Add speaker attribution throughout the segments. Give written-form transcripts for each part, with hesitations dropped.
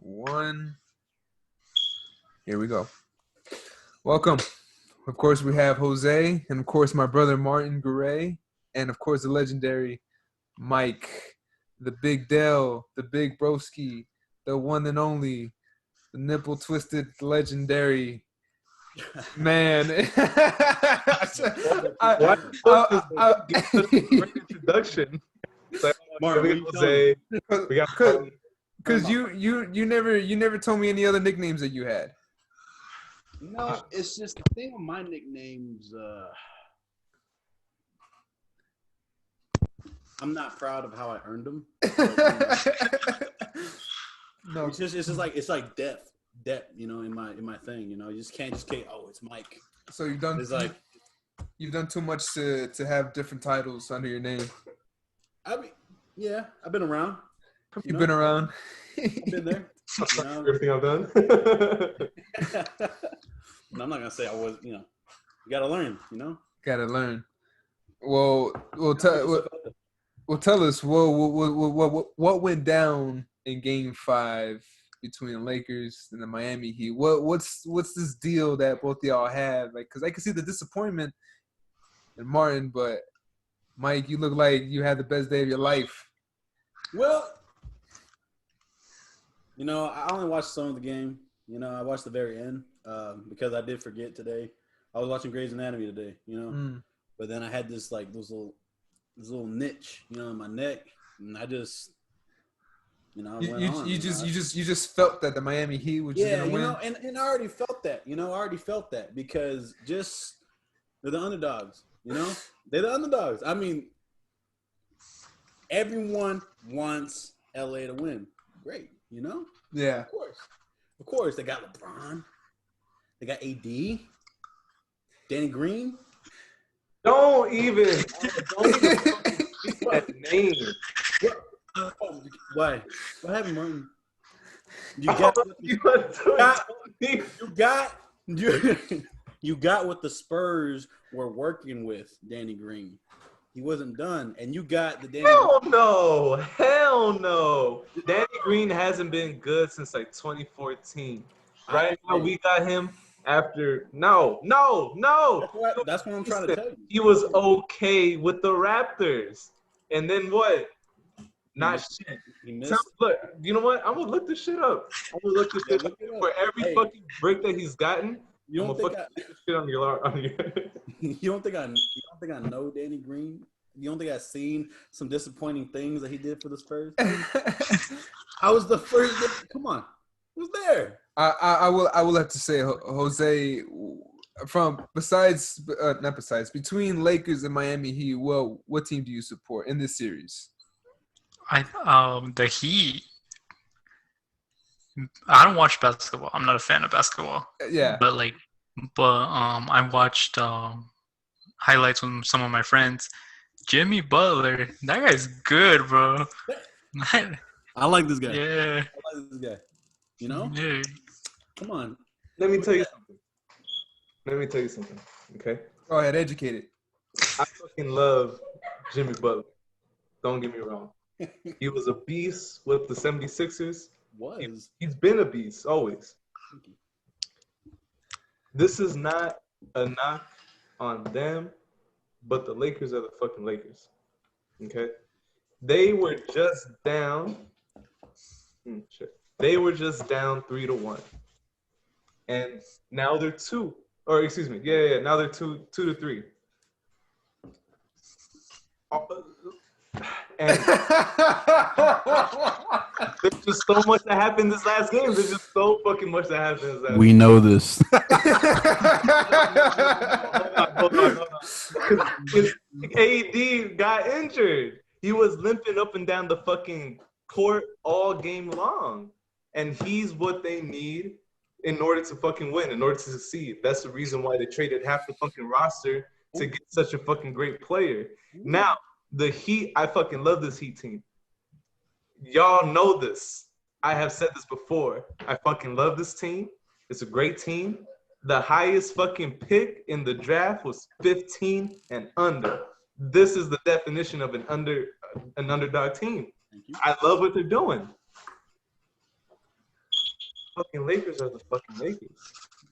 Speaker 1: 1. Here we go. Welcome. Of course, we have Jose, and of course, my brother Martin Garay, and of course, the legendary Mike, the Big Dell, the Big Broski, the one and only, the nipple twisted legendary man.
Speaker 2: Why great introduction? Like,
Speaker 3: Martin,
Speaker 2: Jose, we got
Speaker 1: because you never told me any other nicknames that you had.
Speaker 3: No, it's just the thing with my nicknames. I'm not proud of how I earned them.
Speaker 1: No,
Speaker 3: it's just like depth, in my thing. You just can't oh, it's Mike.
Speaker 1: So you've done too much to have different titles under your name.
Speaker 3: I've been around.
Speaker 1: You've been around.
Speaker 3: I've been there.
Speaker 2: Everything I've done.
Speaker 3: No, I'm not gonna say I was. You gotta learn.
Speaker 1: Gotta learn. Well, tell us what went down in Game 5 between the Lakers and the Miami Heat. What's this deal that both of y'all have? Like, because I can see the disappointment in Martin, but Mike, you look like you had the best day of your life.
Speaker 3: Well, I only watched some of the game. I watched the very end because I did forget today. I was watching Grey's Anatomy today, but then I had this little niche, in my neck, and I just,
Speaker 1: you just felt that the Miami Heat was just gonna win.
Speaker 3: And I already felt that, because they're the underdogs, they're the underdogs. I mean, everyone wants LA to win. Great,
Speaker 1: Yeah.
Speaker 3: Of course, they got LeBron. They got AD. Danny Green.
Speaker 2: Don't even speak that name.
Speaker 3: Why? What happened, Martin? You got what the Spurs were working with, Danny Green. He wasn't done, and you got the Danny.
Speaker 2: Hell no. Danny Green hasn't been good since 2014. Right now, we got him after. No.
Speaker 3: That's what I'm trying to tell you.
Speaker 2: He was okay with the Raptors, and then what? Not shit. Look, you know what? I'm gonna look this shit up. For every fucking break that he's gotten.
Speaker 3: You don't think
Speaker 2: shit on your
Speaker 3: You don't think I know Danny Green? You don't think I've seen some disappointing things that he did for the Spurs? I was the first. Come on, who's there?
Speaker 1: I will have to say, Jose, between Lakers and Miami Heat, well, what team do you support in this series?
Speaker 4: The Heat. I don't watch basketball. I'm not a fan of basketball.
Speaker 1: Yeah.
Speaker 4: But I watched highlights from some of my friends. Jimmy Butler, that guy's good, bro.
Speaker 3: I like this guy.
Speaker 4: Yeah.
Speaker 3: I like this guy.
Speaker 4: Yeah.
Speaker 3: Come on.
Speaker 2: Let me tell you something. Okay.
Speaker 1: Go ahead, educate it.
Speaker 2: I fucking love Jimmy Butler. Don't get me wrong. He was a beast with the 76ers. He's been a beast always. This is not a knock on them, but the Lakers are the fucking Lakers. Okay? They were just down. They were just down 3-1. And now they're 2. Or excuse me. Yeah. Now they're 2-3. And there's just so much that happened this last game. There's just so fucking much that happened this last game.
Speaker 3: We know this.
Speaker 2: Hold on. AD got injured. He was limping up and down the fucking court all game long. And he's what they need in order to fucking win, in order to succeed. That's the reason why they traded half the fucking roster to get such a fucking great player. Now, the Heat, I fucking love this Heat team. Y'all know this. I have said this before. I fucking love this team. It's a great team. The highest fucking pick in the draft was 15 and under. This is the definition of an underdog team. I love what they're doing. fucking Lakers are the fucking Lakers.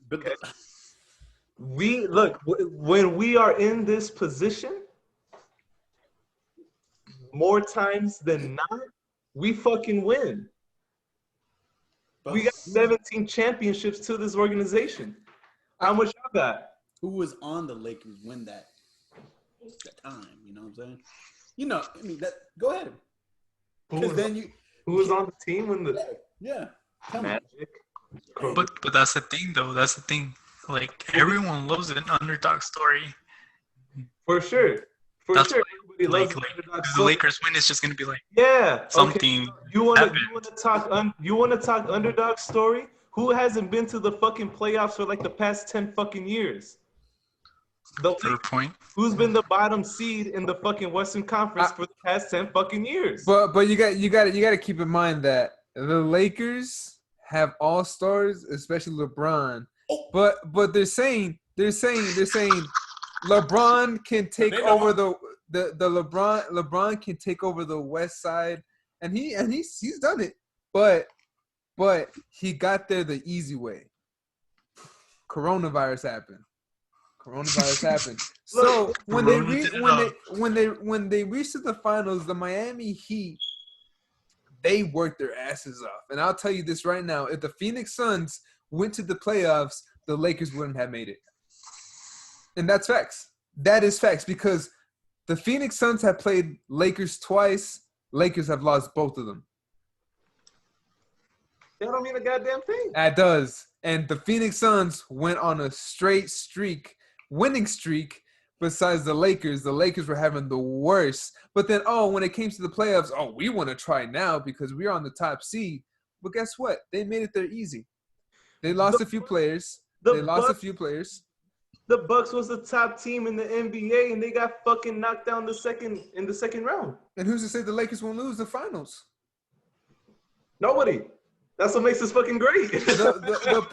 Speaker 3: But
Speaker 2: Okay. When we are in this position, more times than not, we fucking win. We got 17 championships to this organization. How much y'all got?
Speaker 3: who was on the Lakers when that time? You know what I'm saying? You know, I mean, that. Go ahead. Because then you.
Speaker 2: Who was on the team when the
Speaker 3: Yeah. Tell me.
Speaker 2: Magic?
Speaker 4: But that's the thing, though. That's the thing. Like, everyone loves an underdog story.
Speaker 2: For sure.
Speaker 4: That's
Speaker 2: Everybody
Speaker 4: Like,
Speaker 2: loves
Speaker 4: like
Speaker 2: underdog
Speaker 4: if the
Speaker 2: story.
Speaker 4: Lakers win, it's just gonna be like
Speaker 2: Yeah.
Speaker 4: something.
Speaker 2: Okay. You want
Speaker 4: happened.
Speaker 2: to talk underdog story? Who hasn't been to the fucking playoffs for like the past 10 fucking years?
Speaker 4: Fair point.
Speaker 2: Who's been the bottom seed in the fucking Western Conference for the past 10 fucking years?
Speaker 1: But you got to keep in mind that the Lakers have all stars, especially LeBron. But they're saying LeBron can take over the LeBron can take over the West Side, and he's done it. But he got there the easy way. Coronavirus happened. So when they reached to the finals, the Miami Heat, they worked their asses off. And I'll tell you this right now: if the Phoenix Suns went to the playoffs, the Lakers wouldn't have made it. And that's facts. That is facts because the Phoenix Suns have played Lakers twice. Lakers have lost both of them.
Speaker 2: That don't mean a goddamn thing.
Speaker 1: That does. And the Phoenix Suns went on a straight winning streak. Besides the Lakers were having the worst. But then, when it came to the playoffs, we want to try now because we're on the top seed. But guess what? They made it there easy. They lost a few players. The
Speaker 2: Bucks was the top team in the NBA, and they got fucking knocked down in the second round.
Speaker 1: And who's to say the Lakers won't lose the finals?
Speaker 2: Nobody. That's what makes this fucking great.
Speaker 1: The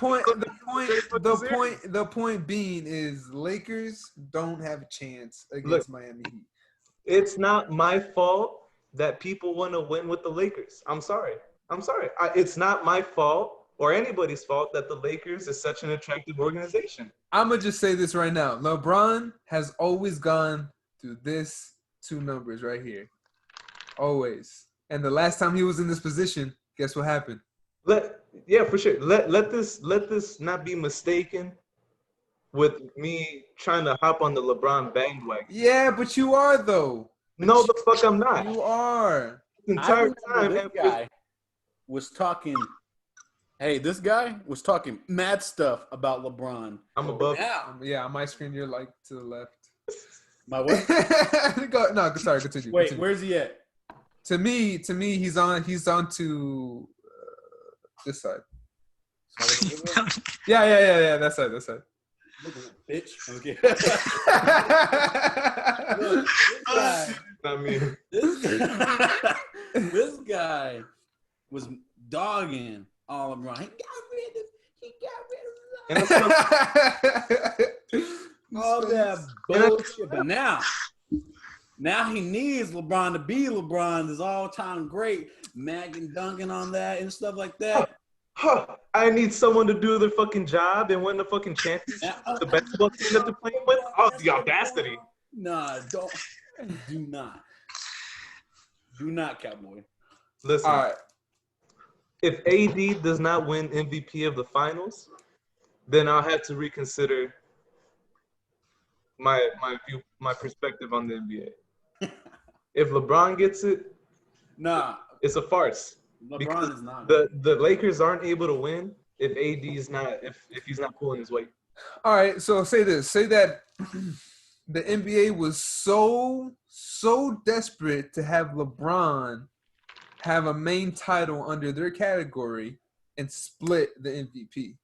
Speaker 1: point being is Lakers don't have a chance against Miami Heat.
Speaker 2: It's not my fault that people want to win with the Lakers. I'm sorry. It's not my fault or anybody's fault that the Lakers is such an attractive organization.
Speaker 1: I'm going to just say this right now. LeBron has always gone through this two numbers right here. Always. And the last time he was in this position, guess what happened?
Speaker 2: For sure. Let this not be mistaken with me trying to hop on the LeBron bandwagon.
Speaker 1: Yeah, but you are though.
Speaker 2: No, the fuck I'm not.
Speaker 1: You are.
Speaker 3: The entire time this guy was talking. Hey, this guy was talking mad stuff about LeBron.
Speaker 2: I'm above.
Speaker 1: Yeah, on my screen you're like to the left.
Speaker 3: My what?
Speaker 1: Sorry, continue.
Speaker 3: Wait,
Speaker 1: continue.
Speaker 3: Where's he at?
Speaker 1: To me, he's on to this side. Yeah. That side.
Speaker 3: Look at that bitch. Okay.
Speaker 2: Look, not me.
Speaker 3: This guy was dogging all LeBron. He got rid of all that bullshit. But now he needs LeBron to be LeBron, his all-time great, magging, dunking on that and stuff like that.
Speaker 2: I need someone to do their fucking job and win the fucking championship. The basketball team that they're playing with. Oh, the audacity.
Speaker 3: Nah, do not, cowboy.
Speaker 2: Listen,
Speaker 1: all right.
Speaker 2: If AD does not win MVP of the finals, then I'll have to reconsider my perspective on the NBA. If LeBron gets it, it's a farce.
Speaker 3: LeBron is not.
Speaker 2: The Lakers aren't able to win if AD's not if he's not pulling his weight.
Speaker 1: All right, so say that the NBA was so desperate to have LeBron have a main title under their category and split the MVP.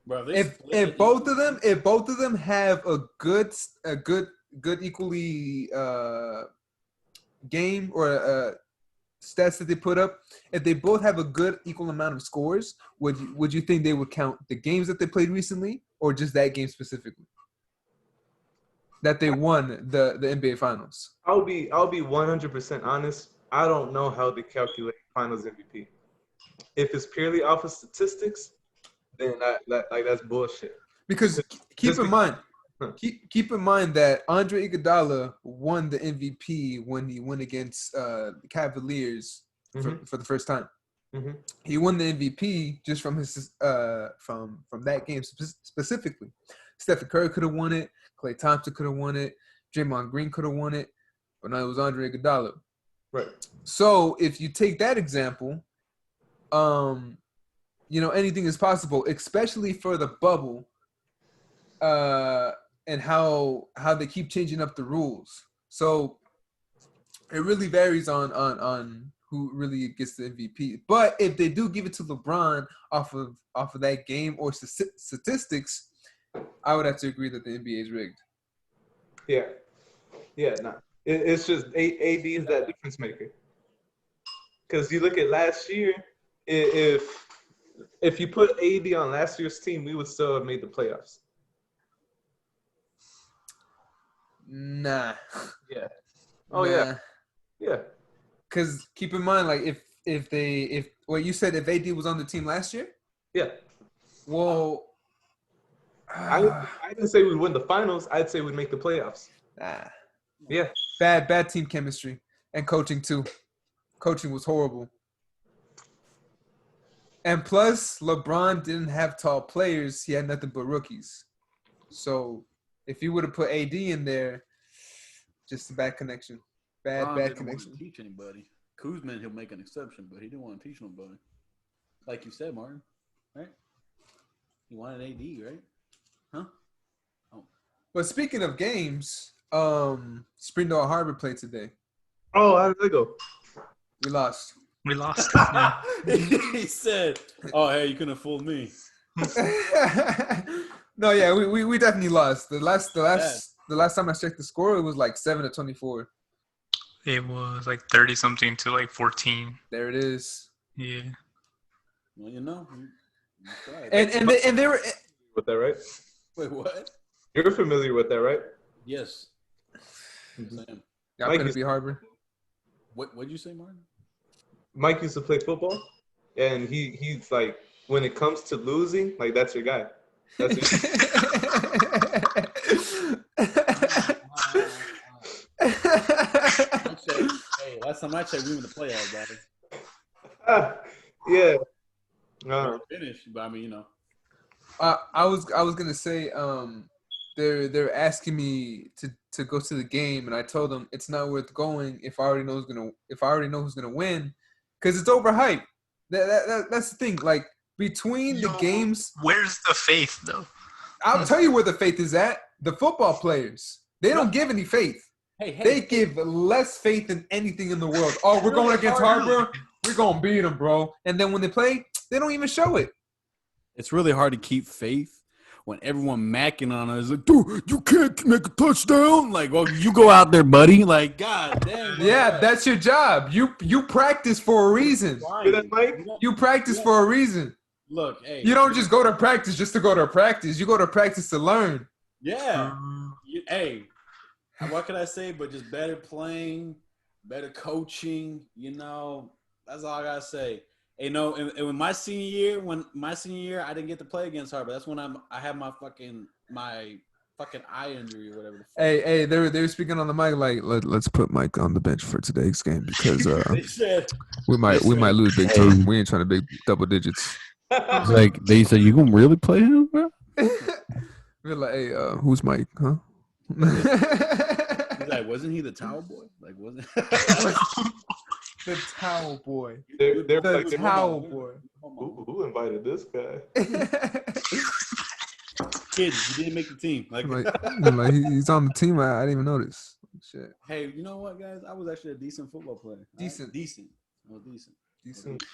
Speaker 3: Bro,
Speaker 1: if both of them have a good equally game or stats that they put up, if they both have a good equal amount of scores, would you think they would count the games that they played recently or just that game specifically that they won the NBA Finals?
Speaker 2: I'll be 100% honest. I don't know how they calculate Finals MVP. if it's purely off of statistics, then that's bullshit.
Speaker 1: Because keep in mind that Andre Iguodala won the MVP when he went against the Cavaliers for the first time.
Speaker 2: Mm-hmm.
Speaker 1: He won the MVP just from his from that game specifically. Stephen Curry could have won it. Klay Thompson could have won it. Draymond Green could have won it. But no, it was Andre Iguodala.
Speaker 2: Right.
Speaker 1: So if you take that example, anything is possible, especially for the bubble, and how they keep changing up the rules. So it really varies on who really gets the MVP. But if they do give it to LeBron off of that game or statistics, I would have to agree that the NBA is rigged.
Speaker 2: Yeah. Nah. It's just AD is that difference maker. Because you look at last year, if you put AD on last year's team, we would still have made the playoffs.
Speaker 1: Nah.
Speaker 2: Yeah.
Speaker 1: Oh nah.
Speaker 2: Yeah.
Speaker 1: Because keep in mind, like if you said if AD was on the team last year.
Speaker 2: Yeah.
Speaker 1: Well,
Speaker 2: I didn't say we'd win the finals. I'd say we'd make the playoffs. Yeah.
Speaker 1: Bad team chemistry and coaching too. Coaching was horrible. And plus, LeBron didn't have tall players. He had nothing but rookies. So if you would have put AD in there, just a bad connection. Bad connection.
Speaker 3: Want to teach anybody. Kuzma, he'll make an exception, but he didn't want to teach nobody. Like you said, Martin, right? He wanted AD, right? Huh? Oh.
Speaker 1: But speaking of games, Springdale Harbor played today.
Speaker 2: Oh, how did they go?
Speaker 1: We lost.
Speaker 4: Yeah.
Speaker 3: He said, "Oh, hey, you couldn't have fooled me."
Speaker 1: No, yeah, we definitely lost. The last time I checked the score, it was like 7-24.
Speaker 4: It was like 30-something to like 14.
Speaker 1: There it is.
Speaker 4: Yeah.
Speaker 3: Well, you know.
Speaker 1: And they were
Speaker 2: with that, right?
Speaker 3: Wait, what?
Speaker 2: You're familiar with that, right?
Speaker 3: Yes.
Speaker 1: Y'all couldn't be Harbor.
Speaker 3: What'd you say, Martin?
Speaker 2: Mike used to play football, and he's like, when it comes to losing, like that's your guy. That's your
Speaker 3: Hey, last time I checked, we were in the playoffs, buddy.
Speaker 2: Yeah.
Speaker 3: Finished, but I mean, you know.
Speaker 1: I was gonna say, they're asking me to go to the game, and I told them it's not worth going if I already know who's gonna win, because it's overhyped. That's the thing. Like between the games,
Speaker 4: where's the faith though?
Speaker 1: I'll tell you where the faith is at. The football players, they don't give any faith. They give less faith than anything in the world. Oh, we're going against Harbor. We're gonna beat them, bro. And then when they play, they don't even show it.
Speaker 3: It's really hard to keep faith when everyone macking on us. Like, dude, you can't make a touchdown. Like, well, you go out there, buddy. Like, god damn.
Speaker 1: Yeah, that's your job. You practice for a reason. You practice for a reason.
Speaker 3: Look, hey.
Speaker 1: You don't just go to practice just to go to practice. You go to practice to learn.
Speaker 3: Yeah. Hey, what can I say? But just better playing, better coaching. You know, that's all I gotta say. Hey, no, and when my senior year, I didn't get to play against Harbor. That's when I had my fucking eye injury or whatever.
Speaker 1: Hey, they were speaking on the mic like, let's put Mike on the bench for today's game because we might lose big time. We ain't trying to big double digits.
Speaker 3: It's like they said, you gonna really play him, bro?
Speaker 1: We're like, hey, who's Mike? Huh?
Speaker 3: He's like, wasn't he the towel boy? Like, wasn't
Speaker 1: the towel boy?
Speaker 2: They're
Speaker 1: the
Speaker 2: like,
Speaker 1: towel boy.
Speaker 2: Who invited this guy?
Speaker 3: Kid, you didn't make the team. Like
Speaker 1: he's on the team. I didn't even notice. Shit.
Speaker 3: Hey, you know what, guys? I was actually a decent football player.
Speaker 1: Decent.
Speaker 3: I was decent.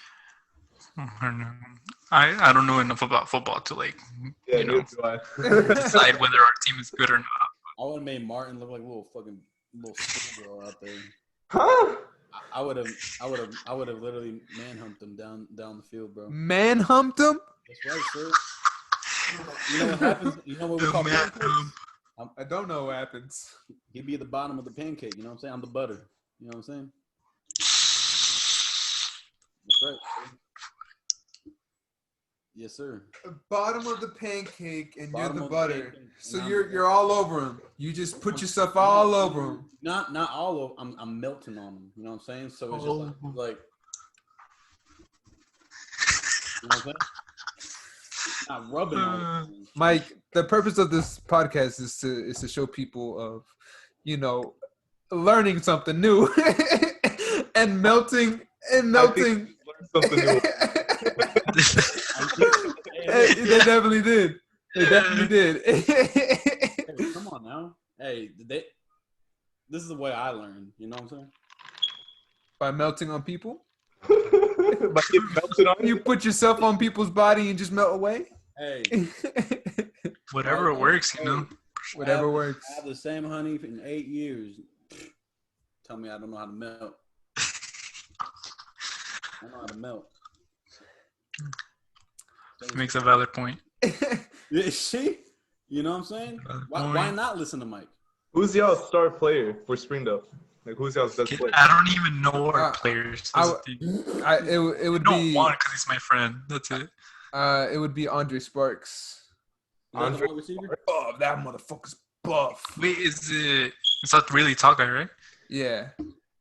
Speaker 4: I don't know enough about football to decide whether our team is good or not.
Speaker 3: I would have made Martin look like a little schoolgirl out there.
Speaker 2: Huh?
Speaker 3: I would have literally manhumped him down the field, bro.
Speaker 1: Manhumped him?
Speaker 3: That's right, sir. You know what happens? You know what we call pancakes?
Speaker 1: I don't know what happens.
Speaker 3: He'd be at the bottom of the pancake. You know what I'm saying? I'm the butter. You know what I'm saying? That's right. Yes, sir.
Speaker 1: Bottom of the pancake, and
Speaker 3: Bottom
Speaker 1: you're
Speaker 3: of
Speaker 1: the
Speaker 3: the
Speaker 1: butter.
Speaker 3: pancake,
Speaker 1: So
Speaker 3: and I'm
Speaker 1: you're all over them. You just put yourself all over them.
Speaker 3: Not all of. I'm melting on them. You know what I'm saying? So it's just like you know what I'm saying? Not rubbing on them.
Speaker 1: Mike, the purpose of this podcast is to show people of, learning something new and melting.
Speaker 2: I think learn something new.
Speaker 1: They definitely did. They definitely did.
Speaker 3: Hey, come on now. Hey, this is the way I learned. You know what I'm saying?
Speaker 1: By melting on people?
Speaker 2: But it melted on
Speaker 1: You put yourself on people's body and just melt away?
Speaker 3: Hey.
Speaker 4: Whatever works, you know.
Speaker 1: Whatever works.
Speaker 3: I have the same honey in 8 years. Tell me I don't know how to melt. I don't know how to melt.
Speaker 4: Makes a valid point.
Speaker 3: See? You know what I'm saying? Why not listen to Mike?
Speaker 2: Who's y'all's star player for Springdale? Like, who's y'all's best player?
Speaker 4: I don't even know our players.
Speaker 1: It would be
Speaker 4: one because he's my friend. That's it.
Speaker 1: It would be Andre Sparks.
Speaker 2: Andre
Speaker 3: receiver?
Speaker 1: Oh, that motherfucker's buff.
Speaker 4: Wait, it's not really tall guy, right?
Speaker 1: Yeah.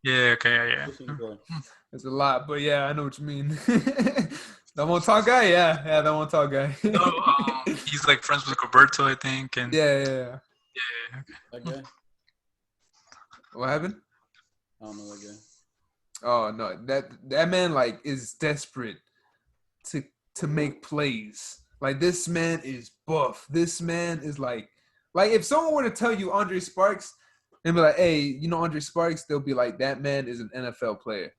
Speaker 4: Yeah, okay, yeah.
Speaker 1: It's a lot, but yeah, I know what you mean. That one tall guy? Yeah, that one tall guy.
Speaker 4: No, he's like friends with Roberto, I think. And
Speaker 1: yeah.
Speaker 3: That guy?
Speaker 1: What happened?
Speaker 3: I don't know that guy.
Speaker 1: Oh no, that man like is desperate to make plays. Like this man is buff. This man is like if someone were to tell you Andre Sparks and be like, hey, you know Andre Sparks, they'll be like, that man is an NFL player.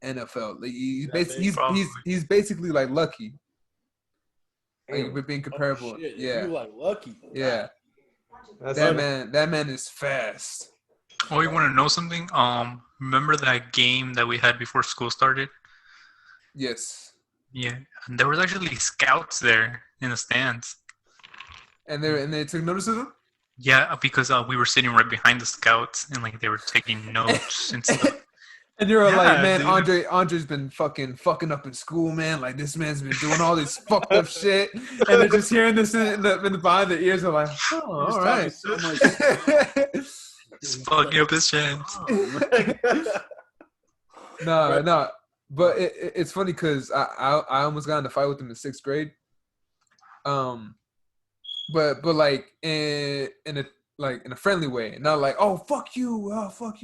Speaker 1: NFL. Like, he's basically like Lucky. Like, we're being comparable.
Speaker 3: Oh, shit.
Speaker 1: Yeah.
Speaker 3: You like Lucky.
Speaker 1: Yeah. That man is fast.
Speaker 4: Oh, you want to know something? Remember that game that we had before school started?
Speaker 1: Yes.
Speaker 4: Yeah, and there was actually scouts there in the stands.
Speaker 1: And they took notice of him?
Speaker 4: Yeah, because we were sitting right behind the scouts, and like they were taking notes and stuff.
Speaker 1: And you were like, man, dude. Andre's been fucking up in school, man. Like this man's been doing all this fucked up shit, and they're just hearing this in the behind their ears. Are like, oh, all right.
Speaker 3: So much
Speaker 4: Just fucking up his chance.
Speaker 1: No. But it's funny because I almost got in a fight with him in 6th grade. But like in a friendly way, not like, oh fuck you,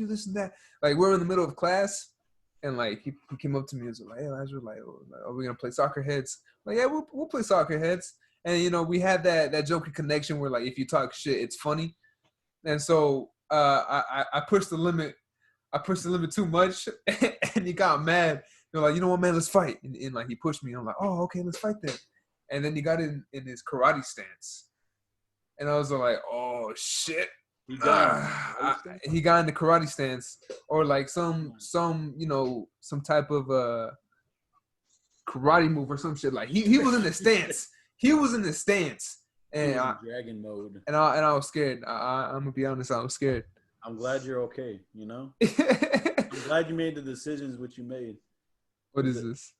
Speaker 1: this and that. Like we're in the middle of class, and like he came up to me and was like, hey Lazaro, like, are we gonna play soccer heads? Like, yeah, we'll play soccer heads. And we had that joking connection where like if you talk shit, it's funny. And so I pushed the limit. I pushed the limit too much, and he got mad. They're like, you know what, man, let's fight. And like he pushed me. I'm like, oh, okay, let's fight then. And then he got in his karate stance, and I was like, oh shit. He got in the karate stance, or like some type of karate move or some shit. Like he was in the stance. He was in the stance, and
Speaker 3: dragon mode.
Speaker 1: And I was scared. I'm gonna be honest, I was scared.
Speaker 3: I'm glad you're okay. You know, I'm glad you made the decisions which you made.
Speaker 1: What is this?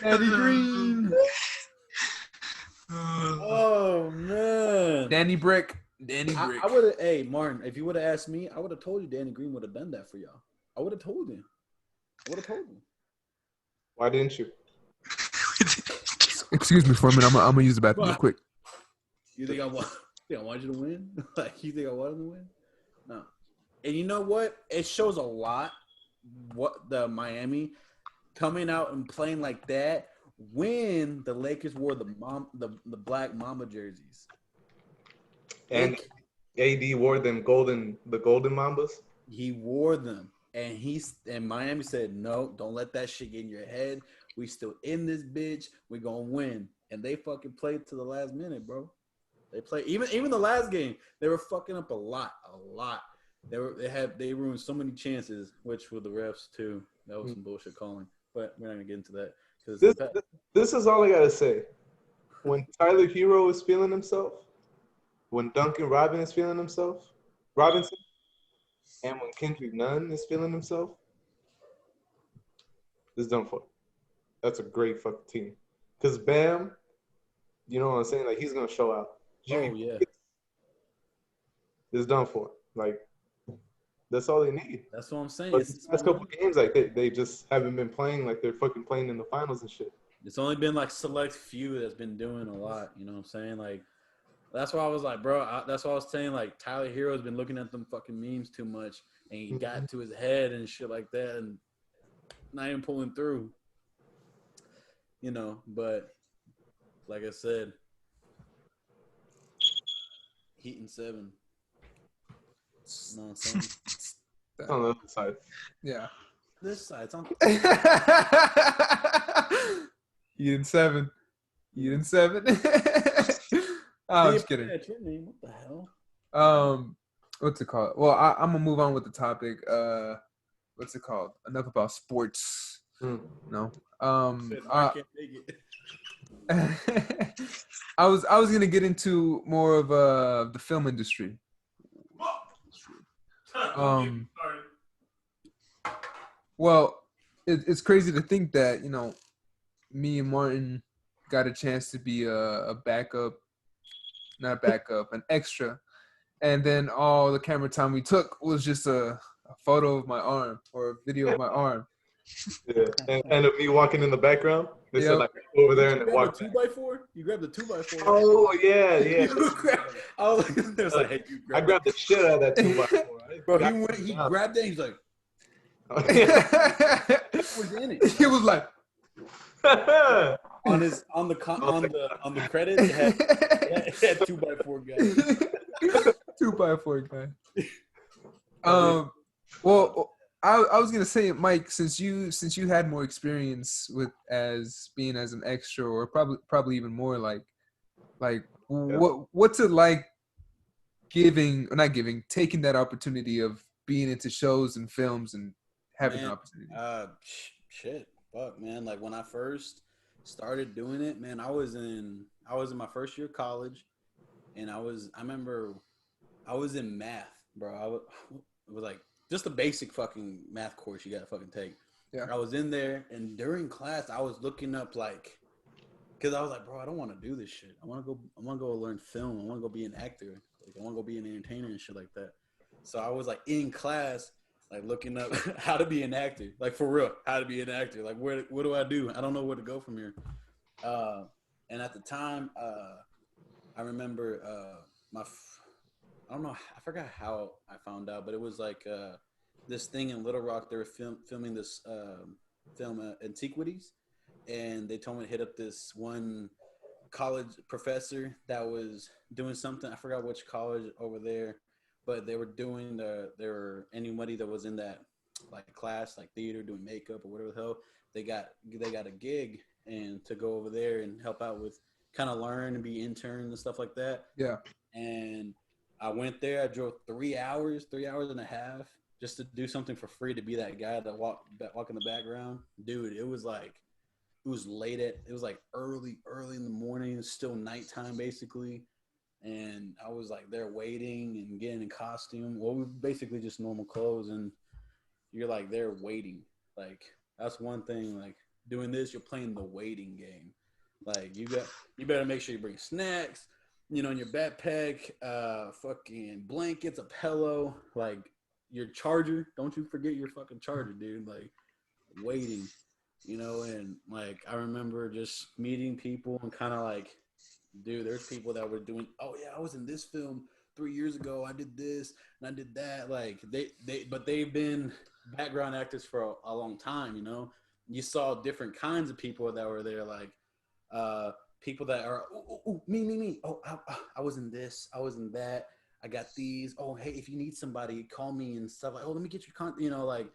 Speaker 1: Danny Green.
Speaker 3: Oh man.
Speaker 1: Danny Brick.
Speaker 3: I would have. Hey Martin, if you would have asked me, I would have told you Danny Green would have done that for y'all. I would have told him.
Speaker 2: Why didn't you?
Speaker 1: Excuse me for a minute. I'm gonna use the bathroom real quick.
Speaker 3: You think I want you to win? Like you think I want him to win? No. And you know what? It shows a lot what the Miami coming out and playing like that when the Lakers wore the black Mamba jerseys.
Speaker 2: And AD wore the golden Mambas.
Speaker 3: He wore them. And Miami said, no, don't let that shit get in your head. We still in this bitch. We gonna win. And they fucking played to the last minute, bro. They played even the last game. They were fucking up a lot. They ruined so many chances, which were the refs too. That was some bullshit calling. But we're not gonna get into that.
Speaker 2: This is all I gotta say. When Tyler Hero is feeling himself, when Duncan Robinson is feeling himself, and when Kendrick Nunn is feeling himself, It's done for. That's a great fucking team. Because Bam, you know what I'm saying? Like, he's going to show out. Jimmy
Speaker 3: Oh yeah,
Speaker 2: is done for. Like, that's all they need.
Speaker 3: that's what I'm saying.
Speaker 2: But these past couple games, like, they just haven't been playing like they're fucking playing in the finals and shit.
Speaker 3: It's only been like select few that's been doing a lot. You know what I'm saying? Like, that's why I was like, bro. That's why I was saying, like, Tyler Hero's been looking at them fucking memes too much, and he got to his head and shit like that, and not even pulling through. You know, but like I said, Heat and 7. You know what I'm saying?
Speaker 2: It's on the other side.
Speaker 1: Yeah.
Speaker 3: This side, it's on.
Speaker 1: Heat and 7. Heat and 7. I'm just kidding.
Speaker 3: That's your name. What the hell?
Speaker 1: What's it called? Well, I'm gonna move on with the topic. What's it called? Enough about sports. No.
Speaker 3: I can't take it.
Speaker 1: I was gonna get into more of the film industry. Well, it's crazy to think that, you know, me and Martin got a chance to be a backup, not a backup, an extra, and then all the camera time we took was just a photo of my arm or a video of my arm.
Speaker 2: Yeah, and of me walking in the background. They said,
Speaker 1: Yep.
Speaker 2: like, over there and
Speaker 3: You
Speaker 2: then
Speaker 3: grabbed
Speaker 2: walk
Speaker 3: the
Speaker 2: back.
Speaker 3: 2x4? You grabbed the 2x4?
Speaker 2: Oh, yeah.
Speaker 3: I was like, hey, you
Speaker 2: I grabbed the shit out of that 2x4.
Speaker 3: Bro, he grabbed it. He's like,
Speaker 1: It
Speaker 3: was in it.
Speaker 1: He was like
Speaker 3: on the credits, it had 2x4 guy.
Speaker 1: 2x4 guy. Well, I was gonna say, Mike, since you had more experience with being as an extra, or probably even more, like what's it like taking that opportunity of being into shows and films and having the opportunity?
Speaker 3: Shit, fuck, man. Like, when I first started doing it, man, I was in my first year of college, and I remember I was in math, bro. It was like just a basic fucking math course you gotta fucking take.
Speaker 1: Yeah.
Speaker 3: I was in there, and during class, I was looking up, like, because I was like, bro, I don't want to do this shit. I want to go learn film. I want to go be an actor. Like, I want to go be an entertainer and shit like that. So I was like in class, like, looking up how to be an actor. Like, for real, how to be an actor. Like, what do I do? I don't know where to go from here. And at the time, I remember I don't know, I forgot how I found out, but it was like this thing in Little Rock. They were filming this film, Antiquities, and they told me to hit up this one college professor that was doing something. I forgot which college over there, but they were doing anybody that was in that, like, class, like theater, doing makeup or whatever the hell, they got a gig, and to go over there and help out with, kind of learn and be intern and stuff like that.
Speaker 1: Yeah.
Speaker 3: And I went there. I drove 3 hours and a half, just to do something for free, to be that guy that walk in the background. Dude, it was like early in the morning. It's still nighttime basically, and I was like there waiting and getting in costume. Well, we basically just normal clothes, and you're like there waiting. Like, that's one thing. Like, doing this, you're playing the waiting game. Like, you better make sure you bring snacks, you know, in your backpack, fucking blankets, a pillow, like your charger. Don't you forget your fucking charger, dude. Like, waiting, you know. And like, I remember just meeting people and kind of like, dude, there's people that were doing, oh yeah, I was in this film 3 years ago. I did this and I did that. Like, but they've been background actors for a long time, you know. You saw different kinds of people that were there, like people that are me. Oh, I was in this, I was in that. I got these. Oh, hey, if you need somebody, call me and stuff. Like, oh, let me get your you know, like,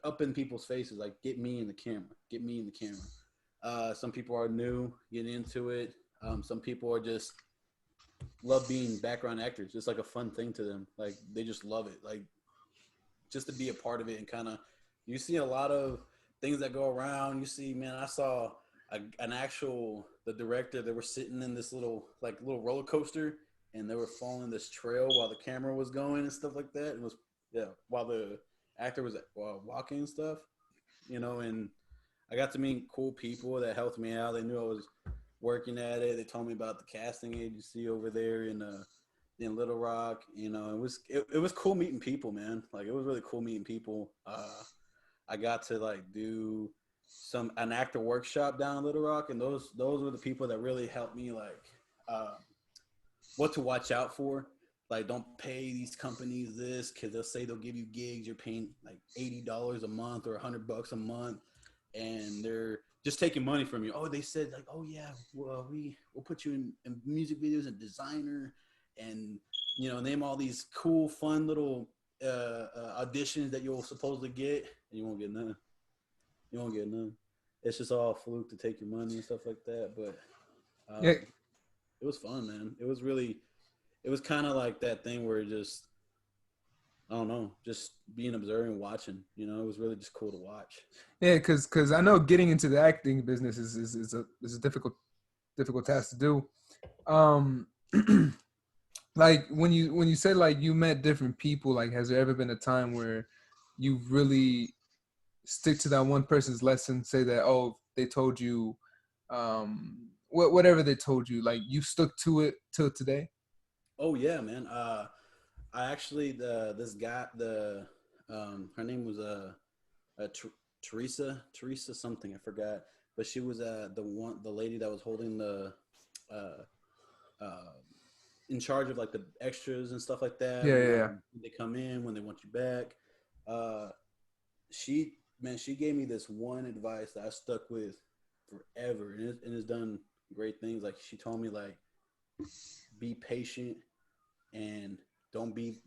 Speaker 3: up in people's faces, like, get me in the camera. Some people are new, getting into it. Some people are just love being background actors. It's like a fun thing to them. Like, they just love it. Like, just to be a part of it, and kind of, you see a lot of things that go around. You see, man, I saw the director, they were sitting in this little roller coaster, and they were following this trail while the camera was going and stuff like that. It was, yeah, while the actor was walking and stuff, you know. And I got to meet cool people that helped me out. They knew I was working at it. They told me about the casting agency over there in Little Rock. You know, it was cool meeting people, man. Like it was really cool meeting people. I got to like do an actor workshop down in Little Rock, and those were the people that really helped me like what to watch out for. Like, don't pay these companies this because they'll say they'll give you gigs. You're paying like $80 a month or $100 a month, and they're just taking money from you. Oh, they said like, oh yeah, well we'll put you in music videos and designer, and you know, name all these cool, fun little auditions that you'll supposedly get, and you won't get none. You won't get none. It's just all fluke to take your money and stuff like that. But
Speaker 1: Yeah.
Speaker 3: it was fun, man. It was kind of like that thing where just, I don't know, just being observing, watching. You know, it was really just cool to watch.
Speaker 1: Yeah, because I know getting into the acting business is a difficult task to do. Like when you said like you met different people, like has there ever been a time where you really stick to that one person's lesson? Say that they told you, whatever they told you, like you stuck to it till today.
Speaker 3: Oh yeah, man. I actually this guy her name was Teresa something, I forgot, but she was the lady that was holding the uh, uh, in charge of like the extras and stuff like that.
Speaker 1: Yeah.
Speaker 3: When they come in, when they want you back. She gave me this one advice that I stuck with forever, and it's done great things. Like she told me like, be patient and don't be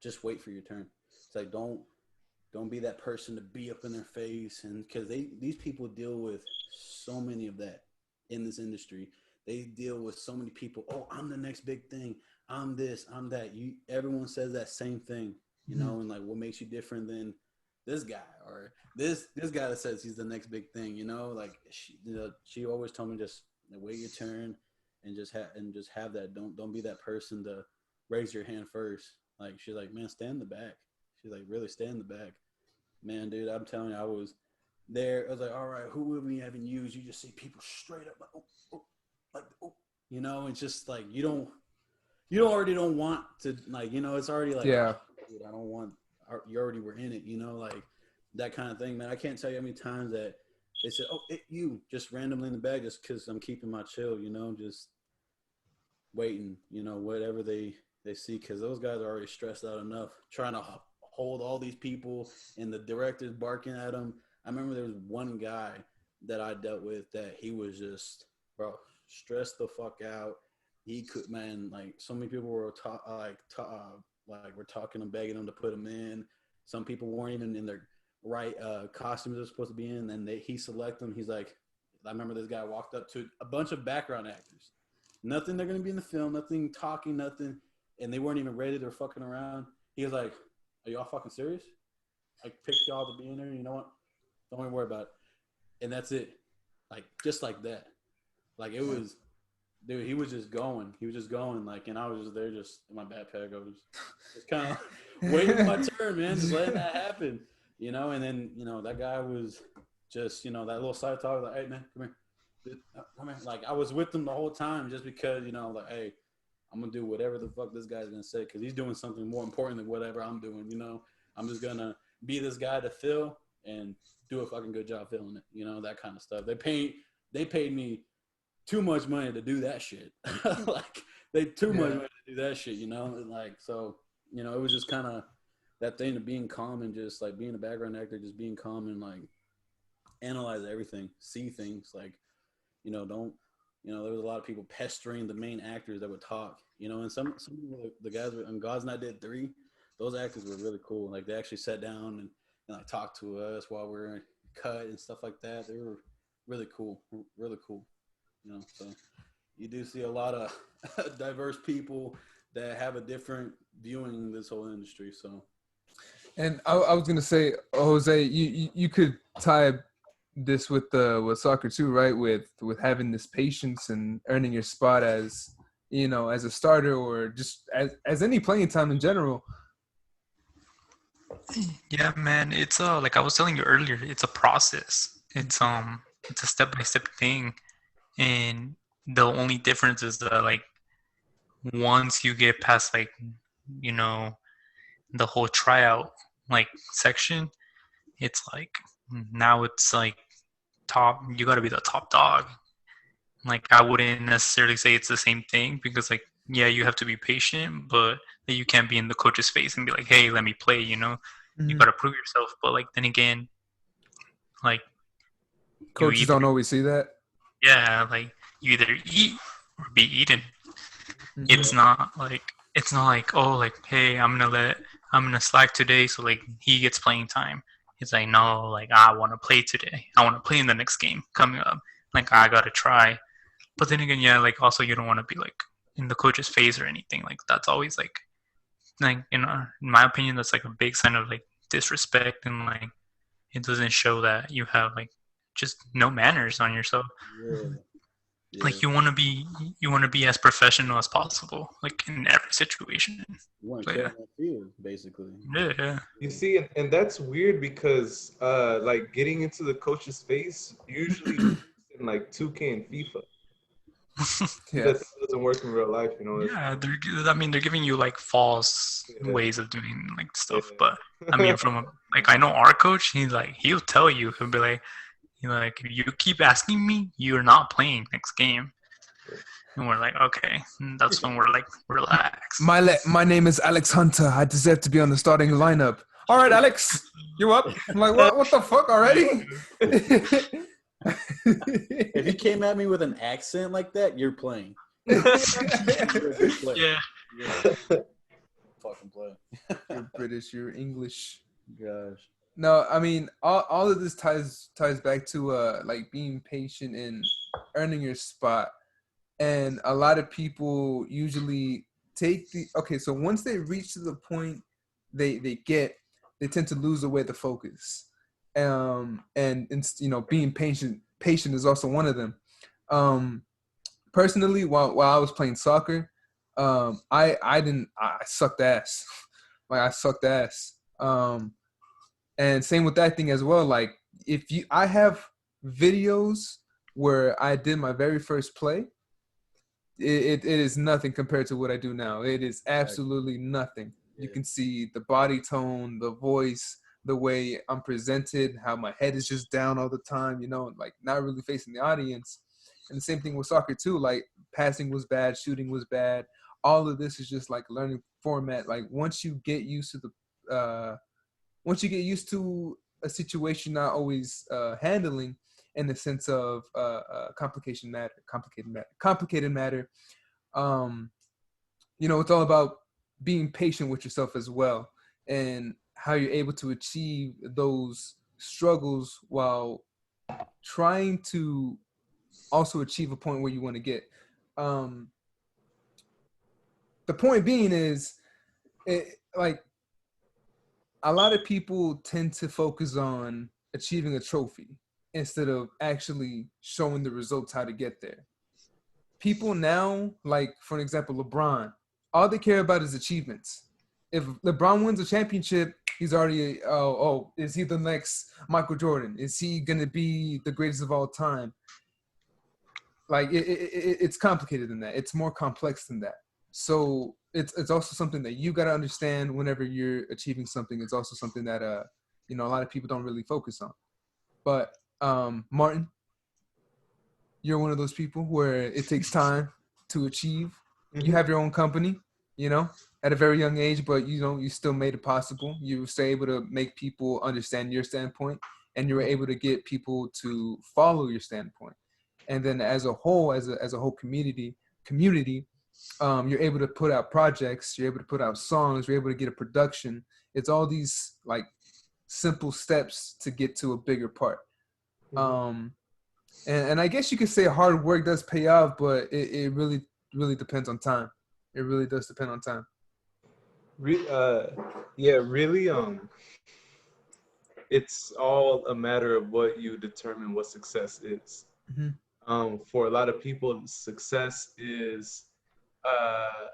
Speaker 3: just wait for your turn. It's like don't be that person to be up in their face, and because these people deal with so many of that in this industry. They deal with so many people. Oh, I'm the next big thing. I'm this. I'm that. Everyone says that same thing, you know. And like, what makes you different than this guy or this guy that says he's the next big thing? You know, like she always told me just wait your turn and just have that. Don't be that person to raise your hand first. Like she's like, man, stand in the back. She's like, really stand in the back, man, dude. I'm telling you, I was there. I was like, all right, who would we haven't used? You just see people straight up like, oh. Like, oh, you know, it's just like you already don't want to, like, you know, it's already like,
Speaker 1: yeah,
Speaker 3: oh, dude, I don't want, you already were in it, you know, like that kind of thing, man. I can't tell you how many times that they said, oh, you just randomly in the bag just because I'm keeping my chill, you know, just waiting, you know, whatever they see, because those guys are already stressed out enough trying to hold all these people and the director's barking at them. I remember there was one guy that I dealt with that he was just, bro, stressed the fuck out. He could, man, like so many people were we're talking and begging him to put him in. Some people weren't even in their right costumes they're supposed to be in, and he select them. He's like, I remember this guy walked up to a bunch of background actors, nothing they're gonna be in the film, nothing talking, nothing, and they weren't even ready. They're fucking around. He was like, are y'all fucking serious? I picked y'all to be in there. You know what? Don't even worry about it. And that's it. Like just like that. Like it was, dude. He was just going. Like, and I was just there, just in my backpack. I was just kind of waiting my turn, man. Just letting that happen, you know. And then, you know, that guy was just, you know, that little side talk, like, hey, man, come here, come here. Like I was with him the whole time, just because, you know, like, hey, I'm gonna do whatever the fuck this guy's gonna say, because he's doing something more important than whatever I'm doing. You know, I'm just gonna be this guy to fill and do a fucking good job filling it. You know, that kind of stuff. They paid me too much money to do that shit. Like much money to do that shit, you know? And like, so, you know, it was just kind of that thing of being calm and just like being a background actor, just being calm and like analyze everything, see things, like, you know, don't, you know, there was a lot of people pestering the main actors that would talk, you know, and some of the guys were, and God's Not Dead 3, those actors were really cool. Like they actually sat down and like talked to us while we were cut and stuff like that. They were really cool. You know, so you do see a lot of diverse people that have a different viewing in this whole industry. So,
Speaker 1: and I was gonna say, Jose, you could tie this with soccer too, right? With having this patience and earning your spot as, you know, as a starter or just as any playing time in general.
Speaker 4: Yeah, man, it's like I was telling you earlier, it's a process. it's a step-by-step thing, and the only difference is that like once you get past like you know the whole tryout like section, it's like now it's like top. You got to be the top dog. Like I wouldn't necessarily say it's the same thing because like yeah, you have to be patient, but you can't be in the coach's face and be like, hey, let me play. You got to prove yourself. But like then again, like you
Speaker 1: Coaches
Speaker 4: either
Speaker 1: don't always see that.
Speaker 4: yeah, like you either eat or be eaten. It's not like oh like hey I'm gonna slack today so like he gets playing time. It's like no like I want to play today. I want to play in the next game coming up. Like I gotta try. But then again, yeah, like also you don't want to be like in the coach's face or anything. Like that's always like in my opinion that's like a big sign of like disrespect and like it doesn't show that you have like just no manners on yourself.
Speaker 3: Yeah. Yeah.
Speaker 4: Like you want to be as professional as possible, like in every situation.
Speaker 3: You want to
Speaker 4: So,
Speaker 3: kill
Speaker 4: yeah.
Speaker 3: on that field, basically.
Speaker 4: Yeah.
Speaker 2: You see, and that's weird because like getting into the coach's face usually in like 2K and FIFA.
Speaker 1: Yeah.
Speaker 2: That doesn't work in real life, you know.
Speaker 4: Yeah, they're giving you like false
Speaker 2: Yeah.
Speaker 4: ways of doing like stuff.
Speaker 2: Yeah.
Speaker 4: But I mean, like I know our coach, he'll tell you, he'll be like, if you keep asking me, you're not playing next game. And we're like, okay, and that's when we're like, relax.
Speaker 1: My name is Alex Hunter. I deserve to be on the starting lineup. All right, Alex, you up? I'm like, what the fuck already?
Speaker 3: If you came at me with an accent like that, you're playing. You're a good player.
Speaker 4: Yeah.
Speaker 3: Fucking play.
Speaker 1: You're British. You're English.
Speaker 3: Gosh.
Speaker 1: No, I mean all of this ties back to like being patient and earning your spot. And a lot of people usually so once they reach to the point they tend to lose away the focus. And being patient is also one of them. Personally, while I was playing soccer, I sucked ass. Like I sucked ass. And same with that thing as well. Like I have videos where I did my very first play. It is nothing compared to what I do now. It is absolutely nothing.
Speaker 3: Yeah.
Speaker 1: You can see the body tone, the voice, the way I'm presented, how my head is just down all the time, like not really facing the audience. And the same thing with soccer too. Like passing was bad, shooting was bad. All of this is just like learning format. Like once you get used to a situation not always handling in the sense of complicated matter. It's all about being patient with yourself as well, and how you're able to achieve those struggles while trying to also achieve a point where you want to get. The point being is, like a lot of people tend to focus on achieving a trophy instead of actually showing the results how to get there. People now, like for an example, LeBron, all they care about is achievements. If LeBron wins a championship, he's already, is he the next Michael Jordan? Is he going to be the greatest of all time? Like it's complicated than that. It's more complex than that. So it's also something that you got to understand whenever you're achieving something. It's also something that a lot of people don't really focus on. But Martin, you're one of those people where it takes time to achieve. Mm-hmm. You have your own company, at a very young age, but you still made it possible. You were still able to make people understand your standpoint, and you were able to get people to follow your standpoint. And then as a whole, as a whole community, you're able to put out projects, you're able to put out songs, you're able to get a production. It's all these like simple steps to get to a bigger part. Mm-hmm. And I guess you could say hard work does pay off, but it really, really depends on time. It really does depend on time.
Speaker 2: Really, it's all a matter of what you determine what success is. Mm-hmm. For a lot of people, success is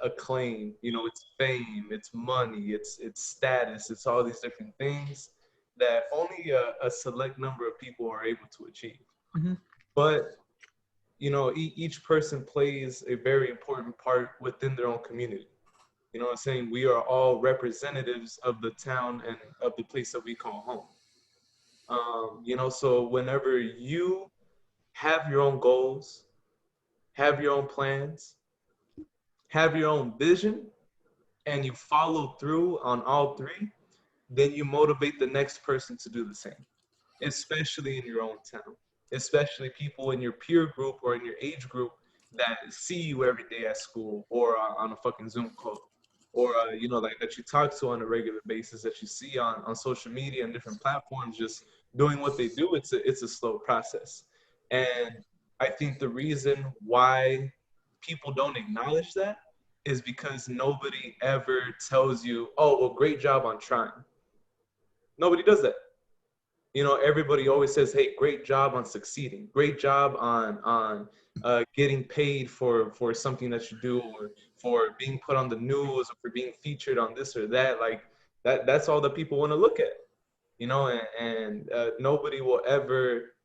Speaker 2: acclaim. It's fame, it's money, it's status, it's all these different things. that only a select number of people are able to achieve.
Speaker 1: Mm-hmm.
Speaker 2: But each person plays a very important part within their own community. You know what I'm saying? We are all representatives of the town and of the place that we call home. So whenever you have your own goals, have your own plans, have your own vision, and you follow through on all three, then you motivate the next person to do the same, especially in your own town, especially people in your peer group or in your age group that see you every day at school or on a fucking Zoom call, or like that you talk to on a regular basis, that you see on social media and different platforms, just doing what they do. It's a slow process, and I think the reason why people don't acknowledge that is because nobody ever tells you, oh, well, great job on trying. Nobody does that. Everybody always says, hey, great job on succeeding, great job on getting paid for something that you do, or for being put on the news, or for being featured on this or that. Like that's all that people want to look at, and nobody will ever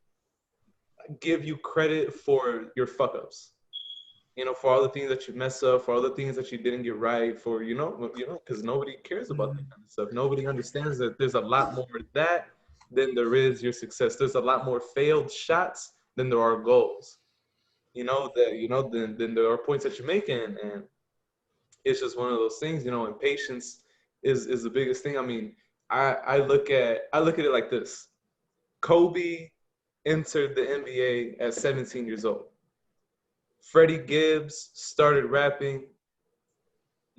Speaker 2: give you credit for your fuck ups, for all the things that you mess up, for all the things that you didn't get right, for because nobody cares about that kind of stuff. Nobody understands that there's a lot more of that than there is your success. There's a lot more failed shots than there are goals. Than there are points that you're making, and it's just one of those things. And patience is the biggest thing. I mean, I look at it like this: Kobe entered the NBA at 17 years old. Freddie Gibbs started rapping,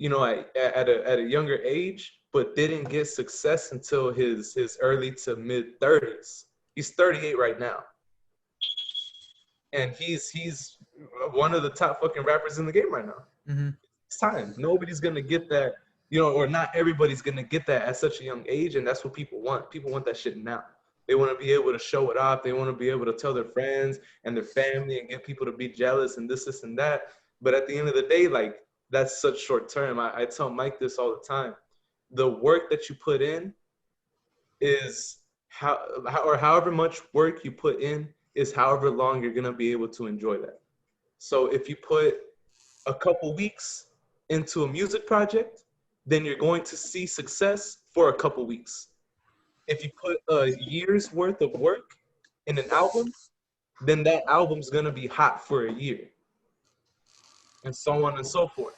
Speaker 2: at a younger age, but didn't get success until his early to mid 30s. He's 38 right now, and he's one of the top fucking rappers in the game right now.
Speaker 1: Mm-hmm.
Speaker 2: It's time. Nobody's gonna get that, or not everybody's gonna get that at such a young age, and that's what people want. People want that shit now. They want to be able to show it off. They want to be able to tell their friends and their family and get people to be jealous and this and that. But at the end of the day, like, that's such short term. I tell Mike this all the time. The work that you put in is or however much work you put in is however long you're gonna be able to enjoy that. So if you put a couple weeks into a music project, then you're going to see success for a couple weeks. If you put a year's worth of work in an album, then that album's gonna be hot for a year, and so on and so forth.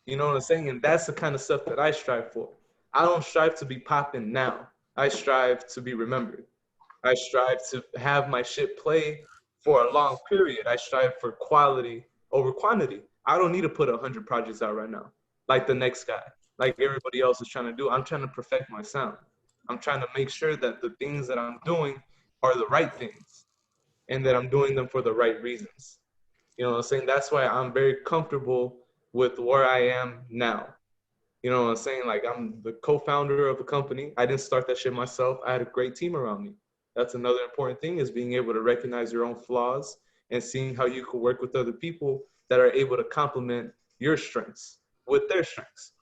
Speaker 2: You know what I'm saying? And that's the kind of stuff that I strive for. I don't strive to be popping now. I strive to be remembered. I strive to have my shit play for a long period. I strive for quality over quantity. I don't need to put 100 projects out right now, like the next guy, like everybody else is trying to do. I'm trying to perfect my sound. I'm trying to make sure that the things that I'm doing are the right things, and that I'm doing them for the right reasons. You know what I'm saying? That's why I'm very comfortable with where I am now. You know what I'm saying? Like, I'm the co-founder of a company. I didn't start that shit myself. I had a great team around me. That's another important thing, is being able to recognize your own flaws and seeing how you can work with other people that are able to complement your strengths with their strengths.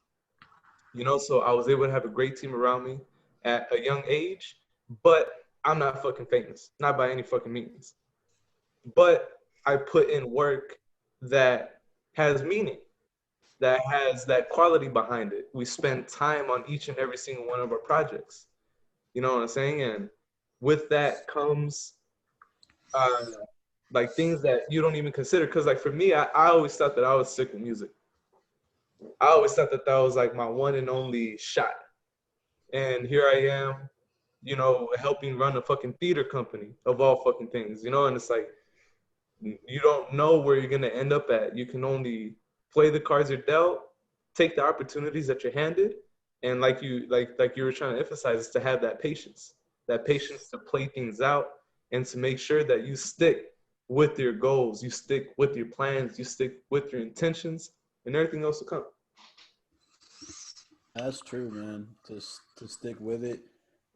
Speaker 2: So I was able to have a great team around me at a young age, but I'm not fucking famous, not by any fucking means. But I put in work that has meaning, that has that quality behind it. We spend time on each and every single one of our projects. You know what I'm saying? And with that comes uh, like things that you don't even consider. Because like for me, I always thought that I was sick with music. I always thought that that was like my one and only shot. And here I am, helping run a fucking theater company of all fucking things, and it's like, you don't know where you're going to end up at. You can only play the cards you're dealt, take the opportunities that you're handed, and like you were trying to emphasize, is to have that patience to play things out, and to make sure that you stick with your goals, you stick with your plans, you stick with your intentions, and everything else will come.
Speaker 3: That's true, man. To stick with it.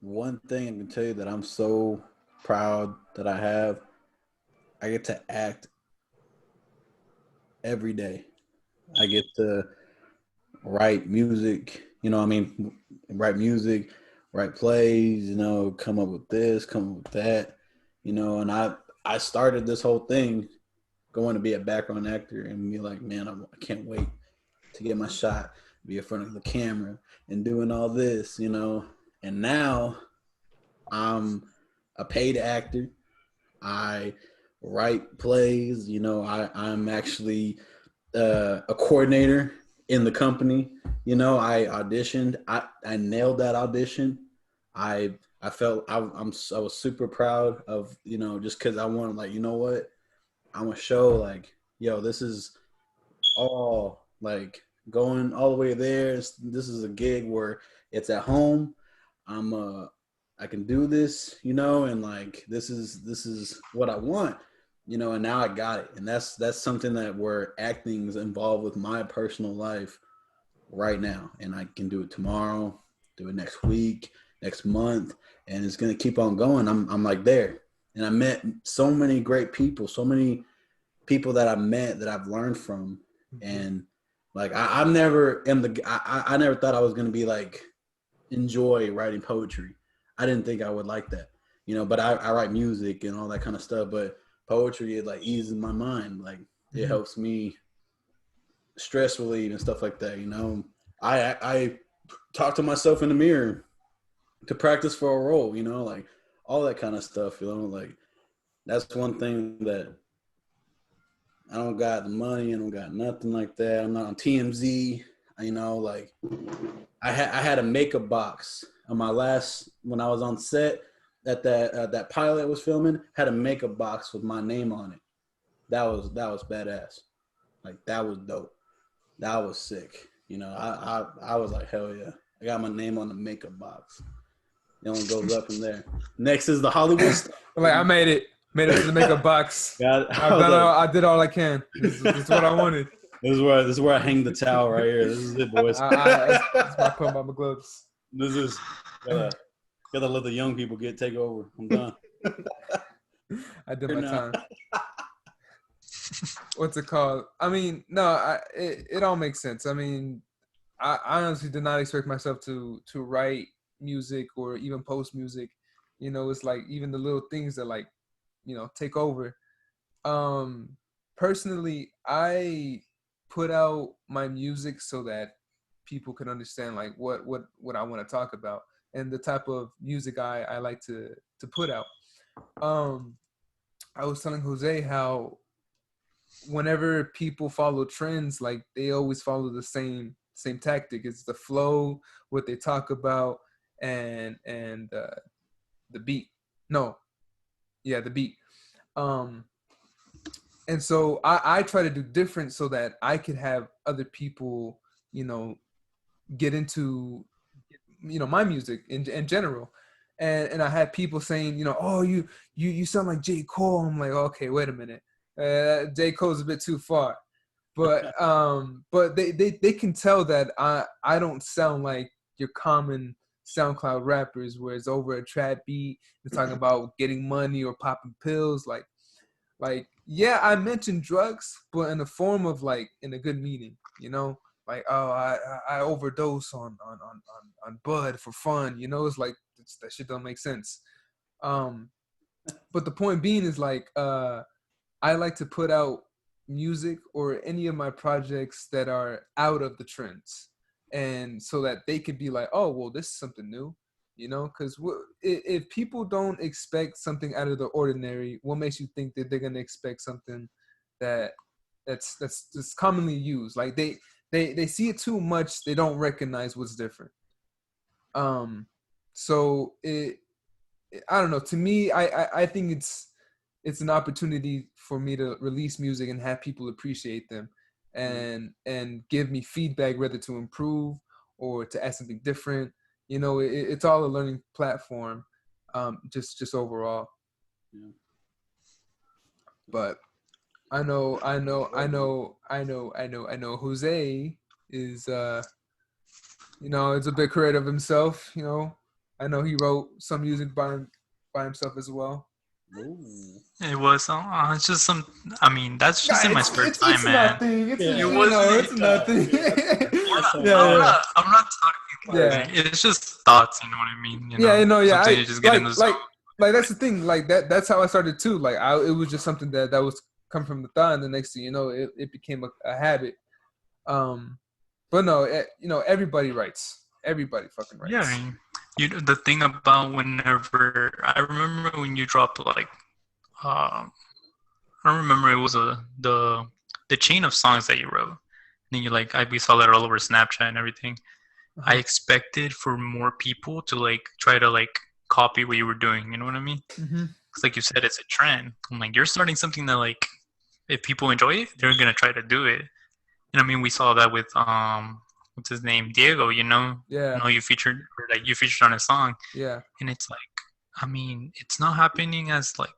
Speaker 3: One thing I can tell you that I'm so proud that I get to act every day. I get to write music, write music, write plays, you know, come up with this, come up with that, you know. And I started this whole thing going to be a background actor and be like, man, I can't wait to get my shot, be in front of the camera and doing all this, you know. And now I'm a paid actor. I write plays, you know. I'm actually a coordinator in the company. You know, I auditioned. I nailed that audition. I felt I was super proud of, you know, just because I wanted, like, you know what, I'm gonna show, like, yo, this is all, like, going all the way there. This is a gig where it's at home. I can do this, you know, and like this is what I want, you know, and now I got it. And that's something that where acting is involved with my personal life right now. And I can do it tomorrow, do it next week, next month, and it's gonna keep on going. I'm like there. And I met so many great people, so many people that I met that I've learned from. And like I never thought I was gonna be like enjoy writing poetry. I didn't think I would like that, you know, but I write music and all that kind of stuff. But poetry, it like eases my mind. Like it helps me stress relieve and stuff like that, you know. I talk to myself in the mirror to practice for a role, you know, like all that kind of stuff, you know. Like that's one thing that I don't got the money, I don't got nothing like that. I'm not on TMZ, you know. Like I had a makeup box on my last, when I was on set that that pilot was filming, had a makeup box with my name on it. That was badass. Like that was dope. That was sick. You know, I was like, hell yeah. I got my name on the makeup box. It only goes up from there. Next is the Hollywood stuff.
Speaker 1: Like I made it to the makeup box. I did all I can. This is what I wanted.
Speaker 3: This is where I hang the towel right here. This is it, boys.
Speaker 1: That's my put on my gloves.
Speaker 3: This is gotta let the young people take over. I'm done.
Speaker 1: I did my time. What's it called? I mean, no, it all makes sense. I mean, I honestly did not expect myself to write music or even post music. You know, it's like even the little things that, like, you know, take over. Personally, I put out my music so that people can understand like what I want to talk about and the type of music I like to put out. I was telling Jose how whenever people follow trends, like they always follow the same tactic. It's the flow, what they talk about, and the beat. No, yeah, the beat. And so I try to do different so that I could have other people, you know, get into, you know, my music in general. And I had people saying, you know, oh, you sound like J. Cole. I'm like, okay, wait a minute. J. Cole's a bit too far. But they can tell that I don't sound like your common SoundCloud rappers where it's over a trap beat, they're talking about getting money or popping pills. Like, yeah, I mentioned drugs, but in the form of like in a good meaning, you know, like, oh, I overdose on bud for fun, you know. It's like that shit don't make sense. But the point being is like, I like to put out music or any of my projects that are out of the trends, and so that they could be like, oh, well, this is something new. You know, because if people don't expect something out of the ordinary, what makes you think that they're gonna expect something that's commonly used? Like they see it too much, they don't recognize what's different. So I don't know. To me, I think it's an opportunity for me to release music and have people appreciate them, and give me feedback, whether to improve or to add something different. You know, it's all a learning platform, just overall. Yeah. But I know. Jose is, you know, is a bit creative himself. You know, I know he wrote some music by himself as well.
Speaker 4: Ooh. It was it's just some. I mean, that's just in my spare time, man.
Speaker 1: Nothing. It's nothing.
Speaker 4: I'm not talking
Speaker 1: Yeah.
Speaker 4: It's just thoughts, you know what I mean? You
Speaker 1: Yeah,
Speaker 4: know,
Speaker 1: you know, yeah.
Speaker 4: sometimes
Speaker 1: I
Speaker 4: you just get in the zone.
Speaker 1: like that's the thing. Like that's how I started too. Like it was just something that was come from the thought, and the next thing you know, it became a habit. But no, you know, everybody writes. Everybody fucking
Speaker 4: Yeah, I
Speaker 1: writes.
Speaker 4: mean, the thing about whenever I remember when you dropped like I don't remember it was the chain of songs that you wrote. And then you like we saw that all over Snapchat and everything. I expected for more people to like try to like copy what you were doing. You know what I mean?
Speaker 1: Mm-hmm.
Speaker 4: Because like you said, it's a trend. I'm like you're starting something that like if people enjoy it, they're gonna try to do it. And I mean, we saw that with what's his name, Diego.
Speaker 1: Yeah.
Speaker 4: You featured or like you featured on his song,
Speaker 1: Yeah.
Speaker 4: and it's like, I mean, it's not happening as like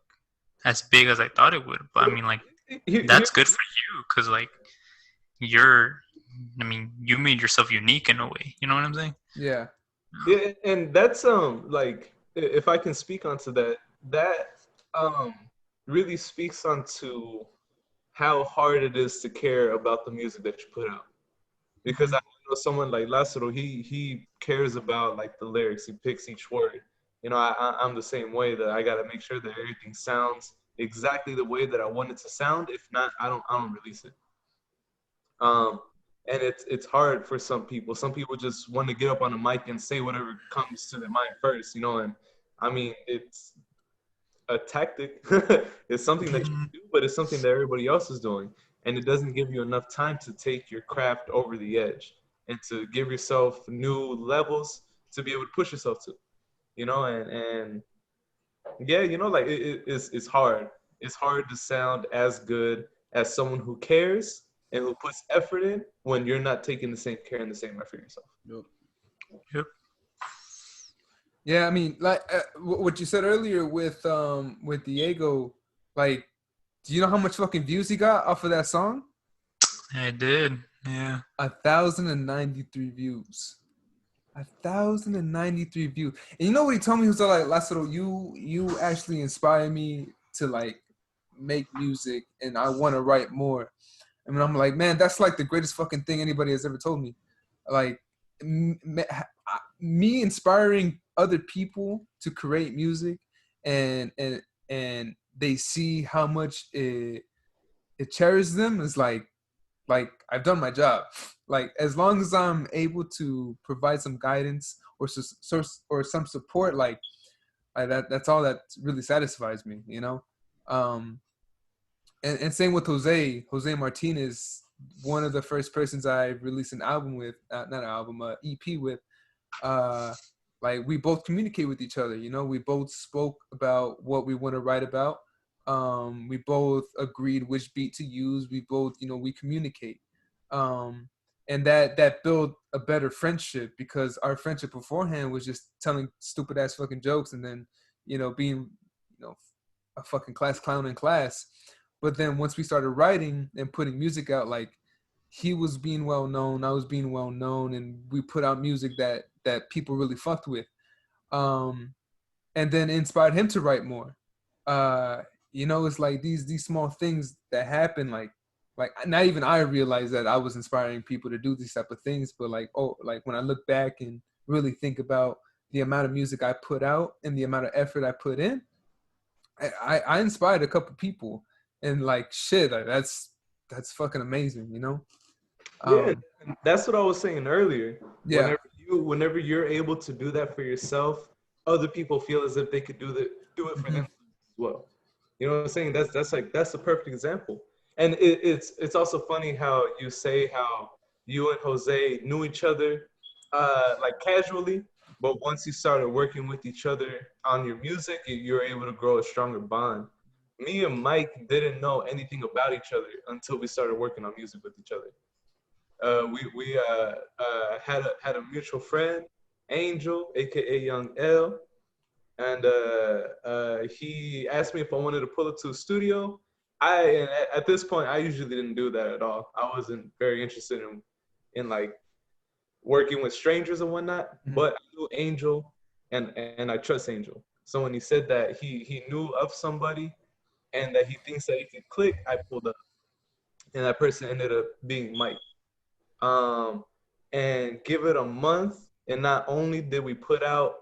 Speaker 4: as big as I thought it would. But I mean, like
Speaker 2: Here,
Speaker 4: that's good for you because like you're, I mean, you made yourself unique in a way. You know what I'm saying?
Speaker 1: Yeah.
Speaker 2: yeah, and that's like if I can speak onto that, that um really speaks onto how hard it is to care about the music that you put out. Because I know someone like Lazaro, he cares about like the lyrics. He picks each word. You know, I'm the same way that I got to make sure that everything sounds exactly the way that I want it to sound. If not, I don't release it. Um, and it's hard for some people. Some people just want to get up on a mic and say whatever comes to their mind first. You know, and I mean it's a tactic. It's something that you do, but it's something that everybody else is doing, and it doesn't give you enough time to take your craft over the edge and to give yourself new levels to be able to push yourself to. You know, and yeah, you know, like it's hard. It's hard to sound as good as someone who cares and who puts effort in when you're not taking the same care and the same effort yourself.
Speaker 3: Yep.
Speaker 4: Yep.
Speaker 1: Yeah. I mean, like what you said earlier with Diego, like, do you know how much fucking views he got off of that song?
Speaker 4: I did. Yeah.
Speaker 1: 1,093 views. 1,093 views. And you know what he told me? He was like, Lazaro, you actually inspire me to like make music, and I want to write more. I mean, I'm like, man, that's like the greatest fucking thing anybody has ever told me. Like, me inspiring other people to create music, and they see how much it cherishes them is like I've done my job. Like as long as I'm able to provide some guidance or or some support, like that's all that really satisfies me, you know. Um, and same with Jose Martinez, one of the first persons I released an album with, not an album, EP with. Uh, like we both communicate with each other, you know. We both spoke about what we want to write about. We both agreed which beat to use. We both, you know, we communicate, um, and that built a better friendship because our friendship beforehand was just telling stupid ass fucking jokes and then, you know, being, you know, a fucking class clown in class. But then once we started writing and putting music out, like he was being well known, I was being well known, and we put out music that people really fucked with. Um, and then inspired him to write more. Uh, you know, it's like these small things that happen, like not even I realized that I was inspiring people to do these type of things, but like, oh, like when I look back and really think about the amount of music I put out and the amount of effort I put in, I inspired a couple people, and like shit, like, that's fucking amazing, you know.
Speaker 2: Yeah,
Speaker 1: Um,
Speaker 2: and that's what I was saying earlier.
Speaker 1: yeah.
Speaker 2: Whenever you're able to do that for yourself, other people feel as if they could do it for
Speaker 1: Mm-hmm.
Speaker 2: them as well. You know what I'm saying? That's a perfect example. And it's also funny how you say how you and Jose knew each other like casually, but once you started working with each other on your music, you're able to grow a stronger bond. Me and Mike didn't know anything about each other until we started working on music with each other. We had a mutual friend, Angel, aka Young L, and he asked me if I wanted to pull up to a studio. And at this point, I usually didn't do that at all. I wasn't very interested in like working with strangers and whatnot.
Speaker 1: Mm-hmm.
Speaker 2: But I knew Angel, and I trust Angel. So when he said that he knew of somebody and that he thinks that he could click, I pulled up, and that person ended up being Mike. Um, and give it a month. And not only did we put out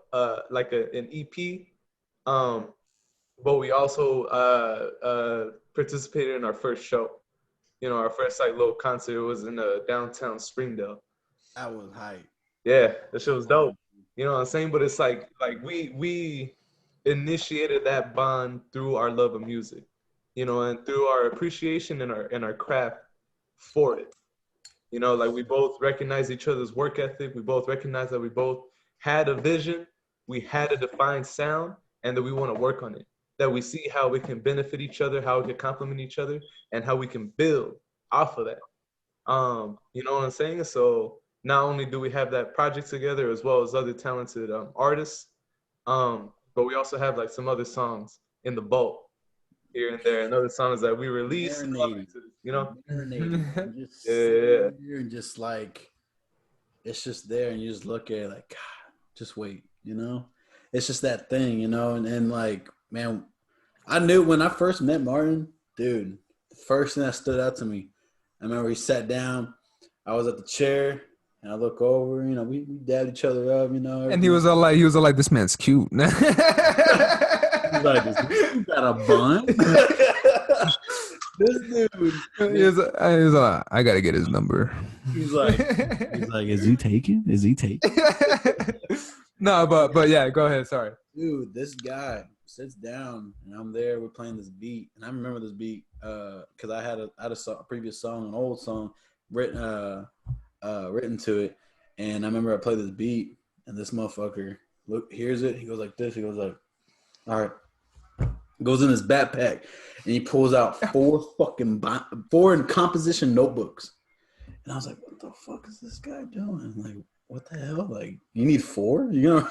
Speaker 2: like an EP, but we also participated in our first show. You know, our first like little concert was in downtown Springdale.
Speaker 3: That was hype.
Speaker 2: Yeah, that shit was dope. You know what I'm saying? But it's like we initiated that bond through our love of music, you know, and through our appreciation and our craft for it. You know, like we both recognize each other's work ethic. We both recognize that we both had a vision, we had a defined sound, and that we want to work on it. That we see how we can benefit each other, how we can complement each other, and how we can build off of that. You know what I'm saying? So not only do we have that project together as well as other talented artists, but we also have like some other songs in the bulk here and there, and other songs that we release. You know,
Speaker 3: Just
Speaker 2: yeah.
Speaker 3: and just like it's just there, and you just look at it like, God, just wait, you know. It's just that thing, you know, and like, man, I knew when I first met Martin, dude. The first thing that stood out to me, I remember he sat down. I was at the chair, and I look over. You know, we dabbed each other up. You know,
Speaker 1: and he was all like, this man's cute.
Speaker 3: He's like, this dude got a bun. This dude.
Speaker 1: He's like, I gotta get his number.
Speaker 3: He's like, is he taking? Is he taking?
Speaker 1: No, but yeah, go ahead. Sorry,
Speaker 3: dude. This guy sits down, and I'm there. We're playing this beat, and I remember this beat because I had a previous song, an old song written to it, and I remember I played this beat, and this motherfucker hears it. He goes like this. He goes like, all right. Goes in his backpack, and he pulls out four in composition notebooks, and I was like, what the fuck is this guy doing? Like, what the hell? Like, you need 4? You know,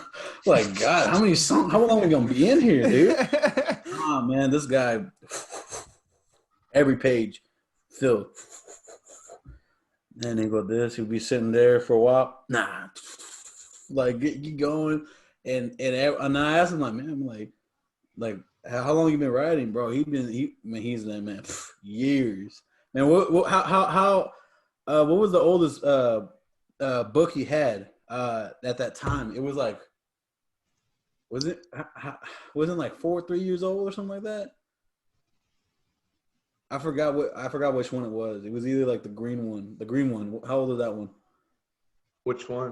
Speaker 3: like, God, how many songs? How long are we gonna be in here, dude? Oh man, this guy, every page filled. Then he go this. He'll be sitting there for a while. Nah, like get going, and I asked him like, man, I'm like. How long you been writing, bro? He's that man years. Man, what was the oldest book he had at that time? It was like, wasn't like 3 years old or something like that? I forgot which one it was. It was either like the green one. How old is that one?
Speaker 2: Which one?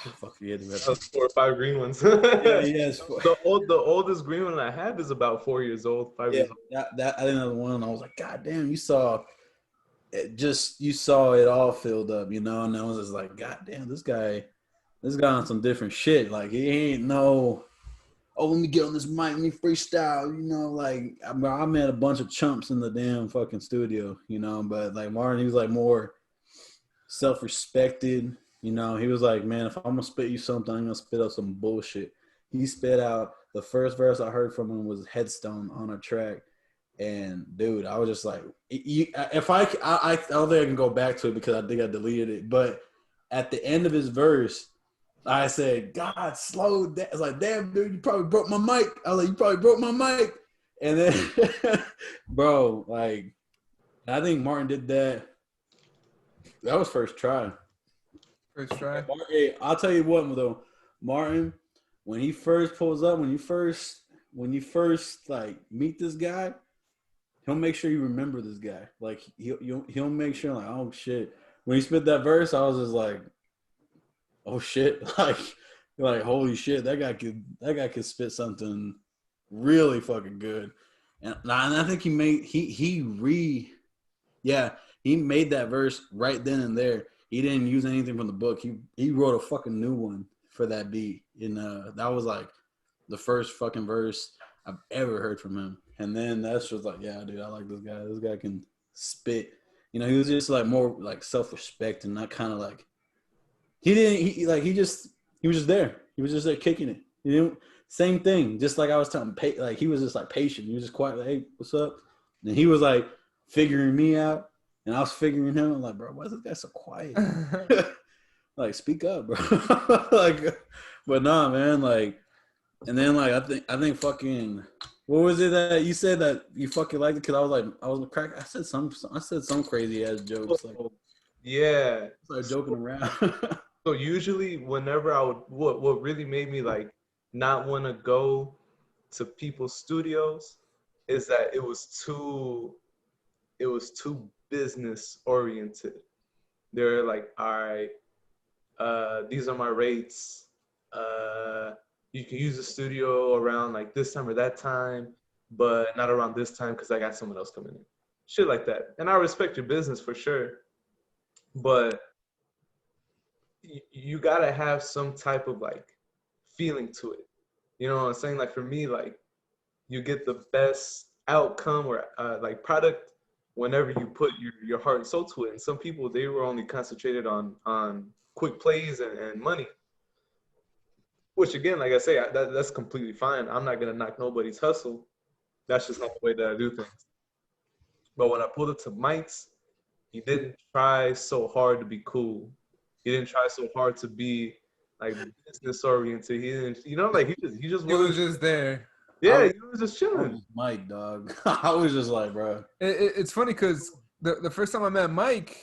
Speaker 3: Oh, fuck yeah,
Speaker 2: those 4 or 5 green ones.
Speaker 3: Yeah, yes.
Speaker 2: The oldest green one I have is about 4 years old, 5 years old.
Speaker 3: That I think that was one. I was like, God damn, you saw it all filled up, you know. And I was just like, God damn, this guy on some different shit. Like he ain't no. Oh, let me get on this mic, let me freestyle, you know. Like I met a bunch of chumps in the damn fucking studio, you know. But like Martin, he was like more self-respected. You know, he was like, man, if I'm going to spit you something, I'm going to spit out some bullshit. He spit out, the first verse I heard from him was Headstone on a track. And, dude, I was just like, if I don't think I can go back to it because I think I deleted it. But at the end of his verse, I said, God, slow down. I was like, damn, dude, you probably broke my mic. I was like, you probably broke my mic. And then, bro, like, I think Martin did that. That was first try.
Speaker 1: First try.
Speaker 3: Hey, I'll tell you what though, Martin, when he first pulls up, when you first like meet this guy, he'll make sure you remember this guy. Like he'll make sure like, oh shit. When he spit that verse, I was just like, oh shit, like holy shit, that guy could spit something really fucking good. And I think he made that verse right then and there. He didn't use anything from the book. He wrote a fucking new one for that beat. And that was like the first fucking verse I've ever heard from him. And then that's just like, yeah, dude, I like this guy. This guy can spit. You know, he was just like more like self-respect and not kind of like he was just there. He was just there kicking it. You know, same thing. Just like I was telling him, like he was just like patient. He was just quiet, like, hey, what's up? And he was like figuring me out. And I was figuring him. I'm like, bro, why is this guy so quiet? Like, speak up, bro. Like, but nah, man. Like, and then like I think fucking what was it that you said that you fucking liked it? Because I was crack. I said some crazy ass jokes. Like,
Speaker 2: yeah,
Speaker 3: started joking around.
Speaker 2: So usually, whenever I would, what really made me like not want to go to people's studios is that it was too business oriented. They're like, all right, these are my rates. You can use the studio around like this time or that time, but not around this time because I got someone else coming in. Shit like that. And I respect your business for sure, but you gotta have some type of like feeling to it. You know what I'm saying? Like for me, like you get the best outcome or like product whenever you put your heart and soul to it. And some people they were only concentrated on quick plays and money. Which again, like I say, that's completely fine. I'm not gonna knock nobody's hustle. That's just not the way that I do things. But when I pulled it to Mike's, he didn't try so hard to be cool. He didn't try so hard to be like business oriented. He didn't, like he just
Speaker 1: It was
Speaker 2: wasn't.
Speaker 1: just there.
Speaker 2: Yeah, he was just
Speaker 3: I was
Speaker 2: chilling.
Speaker 3: just Mike, dog. I was just like, bro.
Speaker 1: It's funny because the first time I met Mike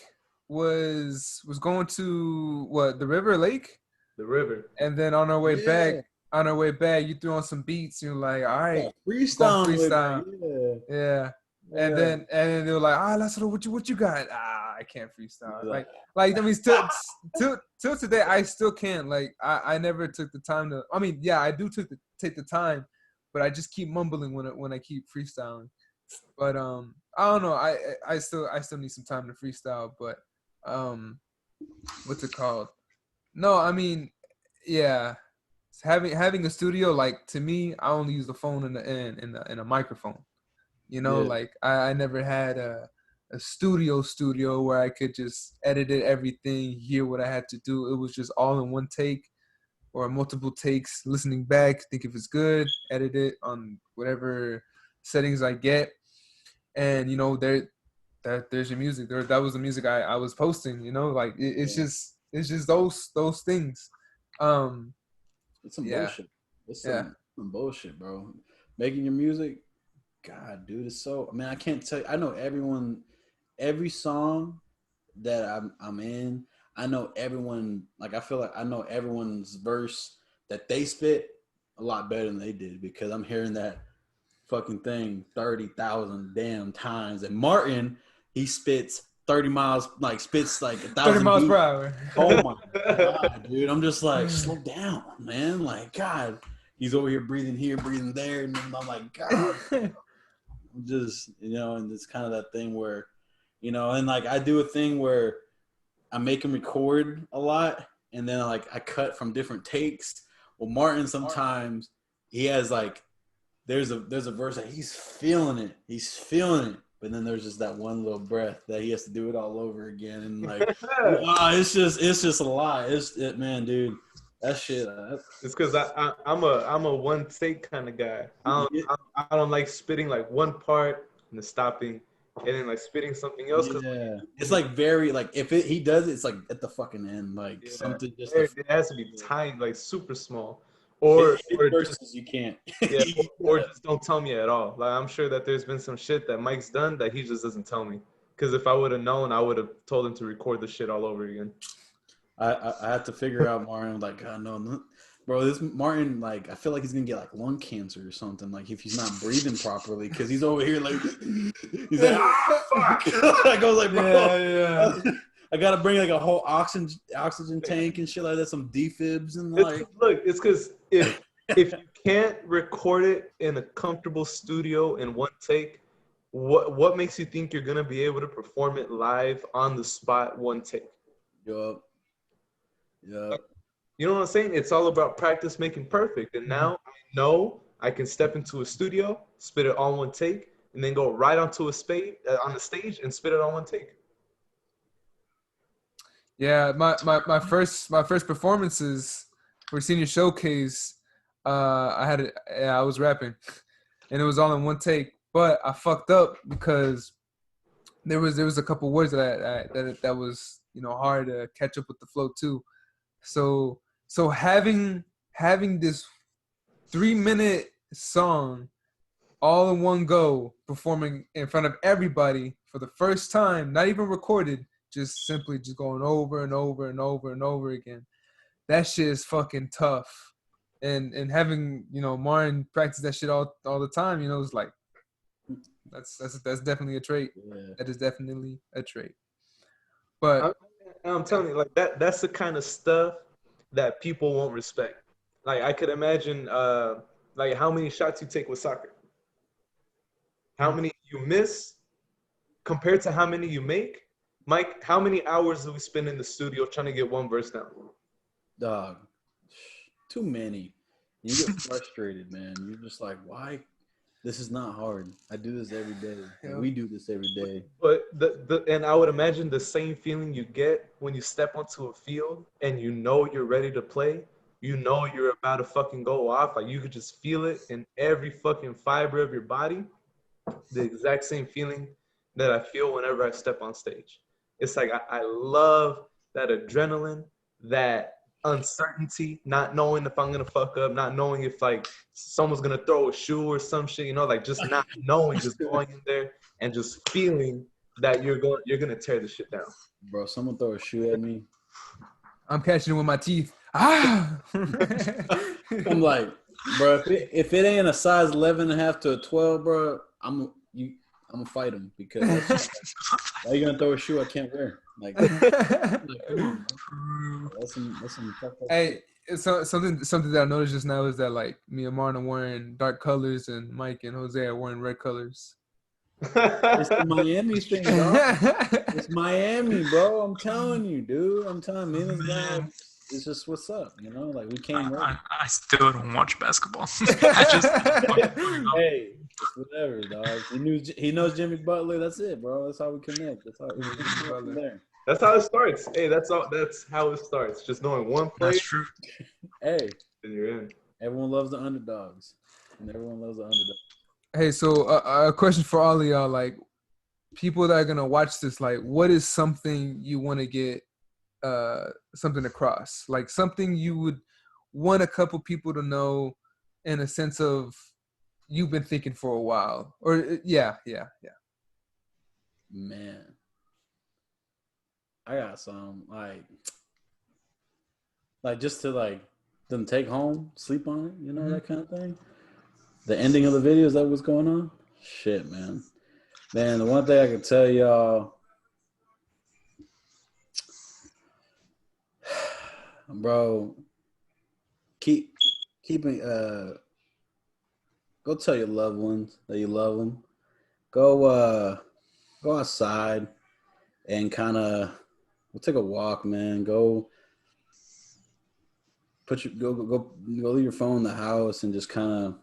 Speaker 1: was going to the River Lake,
Speaker 2: The river.
Speaker 1: and then on our way back, you threw on some beats. You're like, all right,
Speaker 3: Yeah, freestyle.
Speaker 1: freestyle. Yeah. And
Speaker 3: Yeah.
Speaker 1: then they were like, Lazaro, what you got? I can't freestyle. Like I mean, till today, I still can't. Like I never took the time to. I mean, yeah, I do take the time, but I just keep mumbling when I keep freestyling. But I don't know. I still need some time to freestyle. But what's it called? No, I mean, yeah, having a studio, like to me, I only use the phone and a microphone. Like I never had a studio where I could just edit it, everything, hear what I had to do. It was just all in one take or multiple takes, listening back, think if it's good, edit it on whatever settings I get. And, there's your music. That was the music I was posting, like it's just those things.
Speaker 3: It's some
Speaker 1: Yeah.
Speaker 3: bullshit. It's some bullshit, bro. Making your music, God, dude, it's so. I mean, I can't tell you. I know every song that I'm in. I know everyone. Like, I feel like I know everyone's verse that they spit a lot better than they did because I'm hearing that fucking thing 30,000 damn times. And Martin, he spits 30 miles, like spits like 1,000
Speaker 1: 30 miles
Speaker 3: beats.
Speaker 1: per hour.
Speaker 3: Oh my God, dude. I'm just like, slow down, man. Like, God, he's over here breathing here, breathing there. And I'm like, God, I'm just, and it's kind of that thing where, and like I do a thing where I make him record a lot and then like I cut from different takes. Well, Martin, sometimes he has like, there's a verse that he's feeling it. But then there's just that one little breath that he has to do it all over again. And like, it's just a lot. Man, dude, that shit.
Speaker 2: It's because I'm a one take kind of guy. I don't like spitting like one part and then stopping and then like spitting something else.
Speaker 3: Yeah, it's like very like if he does it, it's like at the fucking end, like something just.
Speaker 2: It has to be tiny, like super small. Or
Speaker 3: versus you can't.
Speaker 2: or just don't tell me at all. Like I'm sure that there's been some shit that Mike's done that he just doesn't tell me. Because if I would have known, I would have told him to record the shit all over again.
Speaker 3: I had to figure out Martin. Like, God, no, bro, this Martin, like, I feel like he's gonna get like lung cancer or something. Like, if he's not breathing properly, because he's over here like, he's like, fuck. I go like, bro, I gotta bring like a whole oxygen tank and shit like that, some defibs and like.
Speaker 2: It's because if you can't record it in a comfortable studio in one take, what makes you think you're gonna be able to perform it live on the spot one take?
Speaker 3: Yup.
Speaker 2: You know what I'm saying? It's all about practice making perfect. And now I know I can step into a studio, spit it on one take, and then go right onto on the stage and spit it on one take.
Speaker 1: Yeah, my first performances for senior showcase, I was rapping, and it was all in one take. But I fucked up because there was a couple words that was hard to catch up with the flow too. So having this 3-minute song all in one go, performing in front of everybody for the first time, not even recorded, just simply just going over and over and over and over again. that shit is fucking tough. And having, you know, Martin practice that shit all the time, you know, it's like that's definitely a trait.
Speaker 3: Yeah.
Speaker 1: That is definitely a trait. But
Speaker 2: I'm telling you, like that's the kind of stuff that people won't respect. Like I could imagine like how many shots you take with soccer. How many you miss compared to how many you make. Mike, how many hours do we spend in the studio trying to get one verse down?
Speaker 3: Dog, too many. You get frustrated, man. You're just like, why? This is not hard. I do this every day.
Speaker 1: Yeah.
Speaker 3: We do this every day.
Speaker 2: But and I would imagine the same feeling you get when you step onto a field and you know you're ready to play. You know you're about to fucking go off. Like you could just feel it in every fucking fiber of your body. The exact same feeling that I feel whenever I step on stage. It's like I love that adrenaline, that uncertainty, not knowing if I'm gonna fuck up, not knowing if like someone's gonna throw a shoe or some shit, you know, like just not knowing, just going in there and just feeling that you're gonna tear the shit down.
Speaker 3: Bro, someone throw a shoe at me.
Speaker 1: I'm catching it with my teeth. Ah!
Speaker 3: I'm like, bro, if it ain't a size 11.5 to a 12, bro, I'm gonna fight him because why are you gonna throw a shoe I can't wear? Like come on, bro. That's some tough
Speaker 1: Hey, so something that I noticed just now is that like me and Martin are wearing dark colors and Mike and Jose are wearing red colors.
Speaker 3: It's the Miami thing, dog. It's Miami, bro. I'm telling you, dude. I'm telling you, this guy. It's just what's up, you know. Like we came.
Speaker 4: I still don't watch basketball. I just
Speaker 3: hey, it's whatever, dog. He knows Jimmy Butler. That's it, bro. That's how we connect. That's how we from there.
Speaker 2: That's how it starts. Hey, that's how it starts. Just knowing one play.
Speaker 4: That's true.
Speaker 3: Hey,
Speaker 2: and you're in.
Speaker 3: Everyone loves the underdogs, and everyone loves the underdogs.
Speaker 1: Hey, so a question for all of y'all, like people that are gonna watch this, like, what is something you want to get something across? Like something you would want a couple people to know in a sense of you've been thinking for a while, or yeah.
Speaker 3: Man, I got some like just to like them take home, sleep on it, you know, that kind of thing. The ending of the video, is that what's going on? Shit, man. Man, the one thing I can tell y'all, bro, keeping go tell your loved ones that you love them. Go outside and kind of take a walk, man. Go leave your phone in the house and just kind of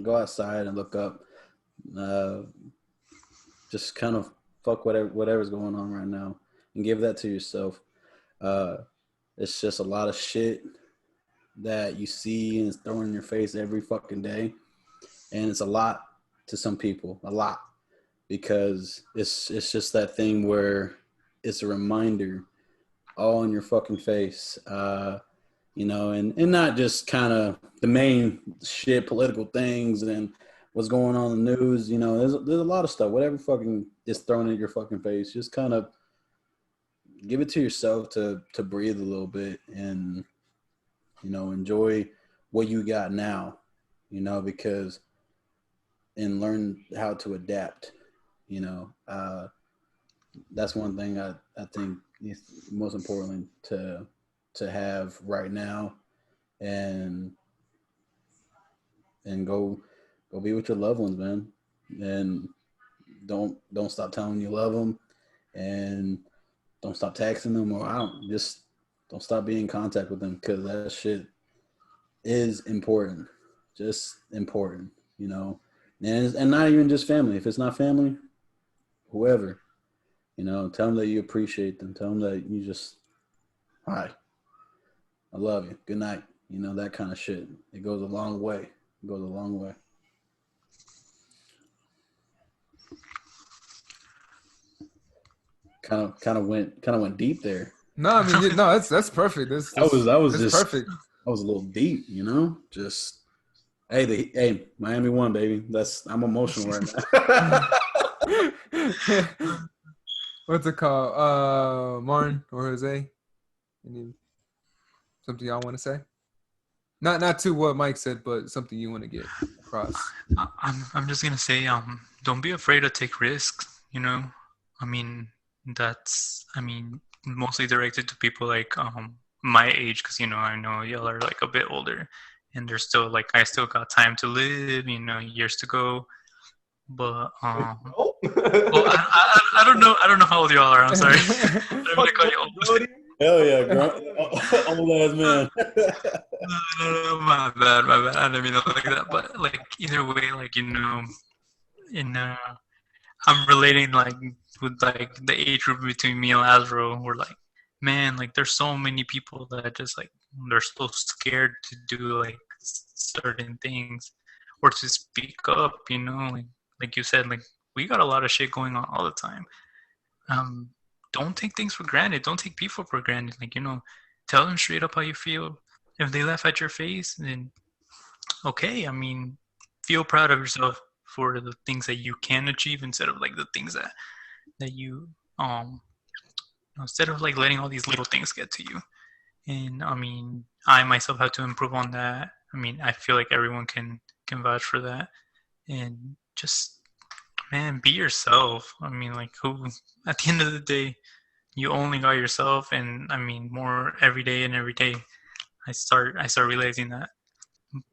Speaker 3: go outside and look up. Just kind of fuck whatever's going on right now and give that to yourself. It's just a lot of shit that you see and it's thrown in your face every fucking day. And it's a lot to some people, a lot, because it's just that thing where it's a reminder all in your fucking face, you know, and not just kind of the main shit, political things and what's going on in the news. You know, there's a lot of stuff, whatever fucking is thrown in your fucking face, just kind of give it to yourself to breathe a little bit and, you know, enjoy what you got now, you know, because and learn how to adapt, you know. That's one thing I think is most important to have right now, and go be with your loved ones, man, and don't stop telling them you love them, and don't stop texting them, or don't stop being in contact with them, because that shit is important, just important, you know. And not even just family. If it's not family, whoever, you know, tell them that you appreciate them. Tell them that you just, hi, I love you. Good night. You know, that kind of shit. It goes a long way. It goes a long way. Kind of went deep there.
Speaker 1: No, I mean, no, that's perfect.
Speaker 3: That was just
Speaker 1: perfect.
Speaker 3: That was a little deep, you know. Just hey, Miami won, baby. I'm emotional right now.
Speaker 1: What's it called? Martin or Jose? Something y'all want to say? Not to what Mike said, but something you want to get across.
Speaker 4: I'm just gonna say, don't be afraid to take risks. You know, I mean, mostly directed to people like my age, because I know y'all are like a bit older, and there's still like I still got time to live. Years to go. But well, I don't know. I don't know how old y'all are. I'm sorry. I don't want to call you old.
Speaker 3: Hell yeah, old ass man.
Speaker 4: No, my bad. I didn't mean it like that. But like either way, like in I'm relating like with like the age group between me and Lazaro. We're like, man, like there's so many people that just like they're so scared to do like certain things or to speak up. Like you said, like we got a lot of shit going on all the time. Um, don't take things for granted. Don't take people for granted. Like tell them straight up how you feel. If they laugh at your face, then okay. I mean, feel proud of yourself for the things that you can achieve instead of like the things that you instead of like letting all these little things get to you. And I mean, I myself have to improve on that. I mean, I feel like everyone can vouch for that. And just man, be yourself. I mean, like who at the end of the day, you only got yourself. And I mean, more every day and every day, I start realizing that.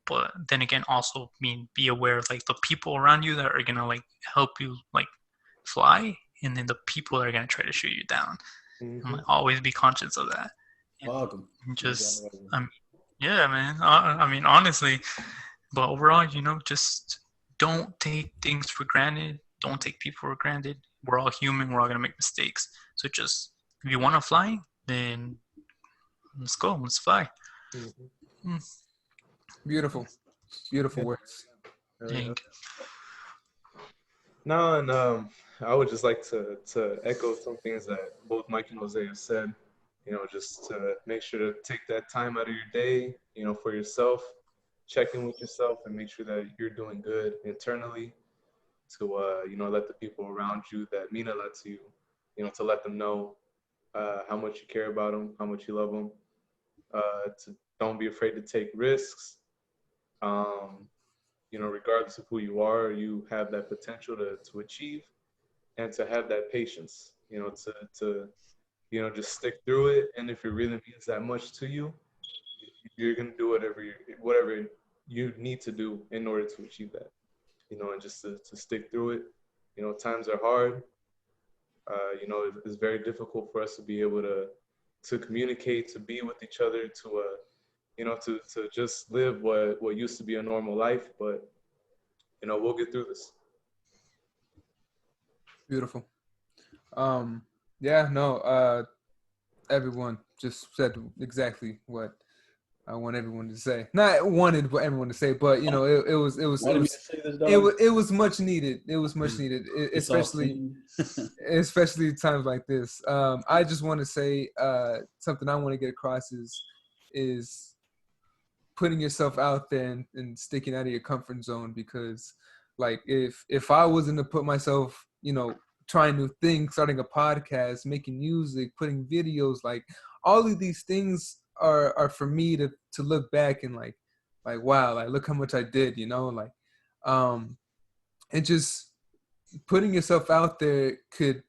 Speaker 4: But then again, also be aware of like the people around you that are gonna like help you like fly, and then the people that are gonna try to shoot you down.
Speaker 2: Mm-hmm.
Speaker 4: I'm like, always be conscious of that. And just, yeah, man. I mean, honestly, but overall, just don't take things for granted. Don't take people for granted. We're all human. We're all gonna make mistakes. So just if you want to fly, then let's go. Let's fly.
Speaker 2: Mm-hmm.
Speaker 1: Beautiful words.
Speaker 2: No, and I would just like to echo some things that both Mike and Jose have said. Just to make sure to take that time out of your day, for yourself, check in with yourself, and make sure that you're doing good internally. To let the people around you that mean a lot to you, to let them know how much you care about them, how much you love them. To don't be afraid to take risks. Regardless of who you are, you have that potential to achieve, and to have that patience, to just stick through it. And if it really means that much to you, you're going to do whatever you need to do in order to achieve that, and just to stick through it. Times are hard. It's very difficult for us to be able to communicate, to be with each other, to just live what used to be a normal life. But we'll get through this.
Speaker 1: Beautiful. Yeah, no, everyone just said exactly what I want everyone to say. Not wanted for everyone to say, but it was much needed. It was much needed, especially times like this. I just want to say something I want to get across is putting yourself out there and sticking out of your comfort zone, because like if I wasn't to put myself, trying new things, starting a podcast, making music, putting videos, like all of these things are for me to look back and like wow, like look how much I did, and just putting yourself out there could,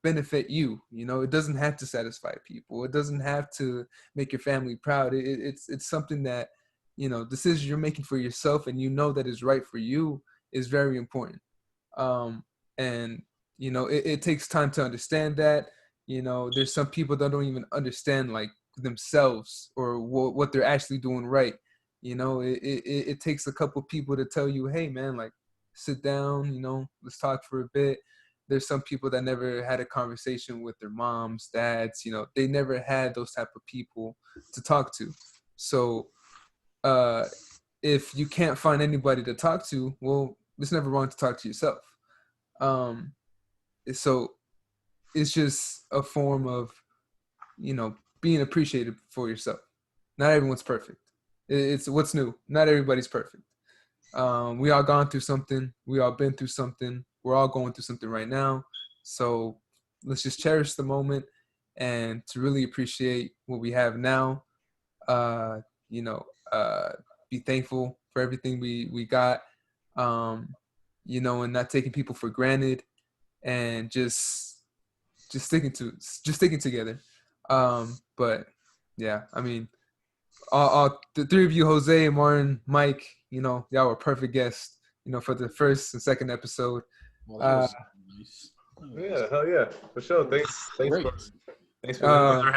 Speaker 1: benefit you. It doesn't have to satisfy people. It doesn't have to make your family proud. It's something that, decisions you're making for yourself and that is right for you is very important. And it takes time to understand that. There's some people that don't even understand like themselves or what they're actually doing right. It takes a couple people to tell you, hey man, like sit down, let's talk for a bit. There's some people that never had a conversation with their moms, dads, they never had those type of people to talk to. So if you can't find anybody to talk to, well, it's never wrong to talk to yourself. So it's just a form of, being appreciated for yourself. Not everyone's perfect. It's what's new. Not everybody's perfect. We all gone through something. We all been through something. We're all going through something right now. So let's just cherish the moment and to really appreciate what we have now. you know, be thankful for everything we got, you know, and not taking people for granted, and just sticking together. But yeah, I mean, all the three of you, Jose, Martin, Mike, you know, y'all were perfect guests, you know, for the first and second episode.
Speaker 3: Well, that was nice.
Speaker 2: Yeah, hell yeah, for sure. Thanks
Speaker 3: Great.
Speaker 2: for having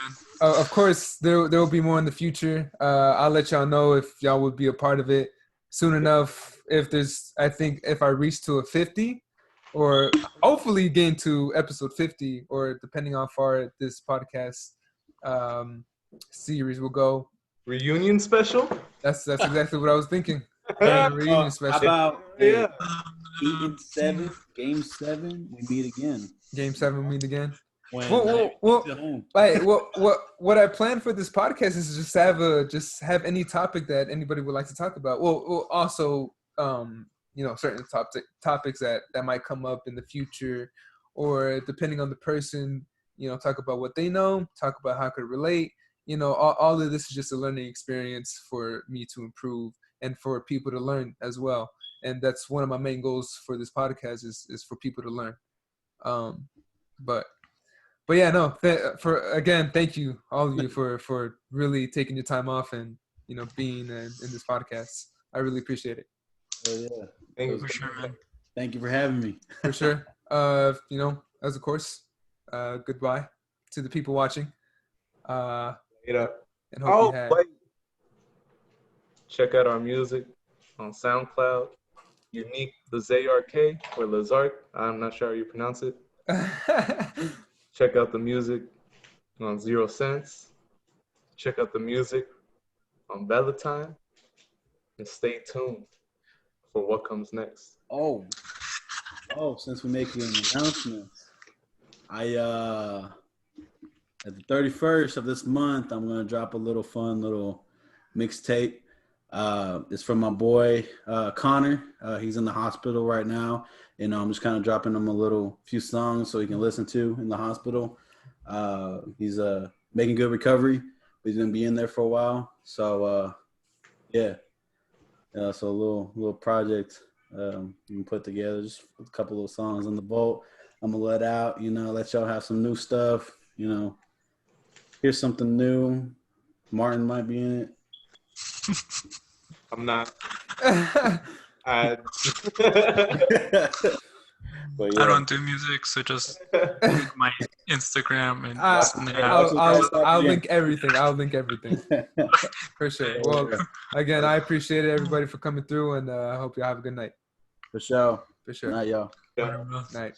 Speaker 2: us.
Speaker 1: Of course, there will be more in the future. I'll let y'all know if y'all would be a part of it soon enough. I think if I reach to a 50, or hopefully getting to episode 50, or depending on how far this podcast series will go.
Speaker 2: Reunion special?
Speaker 1: That's exactly what I was thinking. Reunion special.
Speaker 3: How about Eaton 7, Game 7, we meet again.
Speaker 1: Game 7, we meet again.
Speaker 3: When
Speaker 1: what I plan for this podcast is just have any topic that anybody would like to talk about. Well also you know, certain topics that might come up in the future, or depending on the person, you know, talk about what they know, talk about how I could relate. You know, all of this is just a learning experience for me to improve and for people to learn as well. And that's one of my main goals for this podcast is for people to learn. But yeah, no. Thank you all of you for really taking your time off and, you know, being in this podcast. I really appreciate it.
Speaker 3: Oh yeah,
Speaker 2: Thank you
Speaker 4: For sure, man.
Speaker 3: thank you for having me.
Speaker 1: For sure. You know, as of course, goodbye to the people watching. And hope you had.
Speaker 2: Check out our music on SoundCloud. Unique Lazark or Lazark. I'm not sure how you pronounce it. Check out the music on 0 Cents. Check out the music on Valentine. And stay tuned for what comes next.
Speaker 3: Oh, since we're making announcements, at the 31st of this month, I'm gonna drop a little fun little mixtape. It's from my boy Connor. He's in the hospital right now, and I'm just kind of dropping him a few songs so he can listen to in the hospital. He's making good recovery, but he's gonna be in there for a while. So yeah. So a little project we put together, just a couple of songs on the boat. I'm gonna let out, you know, let y'all have some new stuff, you know. Here's something new. Martin might be in it.
Speaker 2: I'm not.
Speaker 3: But yeah.
Speaker 4: I don't do music, so just link my Instagram and
Speaker 1: I'll link everything. For sure. Well, again, I appreciate everybody for coming through, and I hope you have a good night.
Speaker 3: For sure.
Speaker 1: For sure.
Speaker 3: Night, y'all.
Speaker 2: Yeah.
Speaker 1: Night.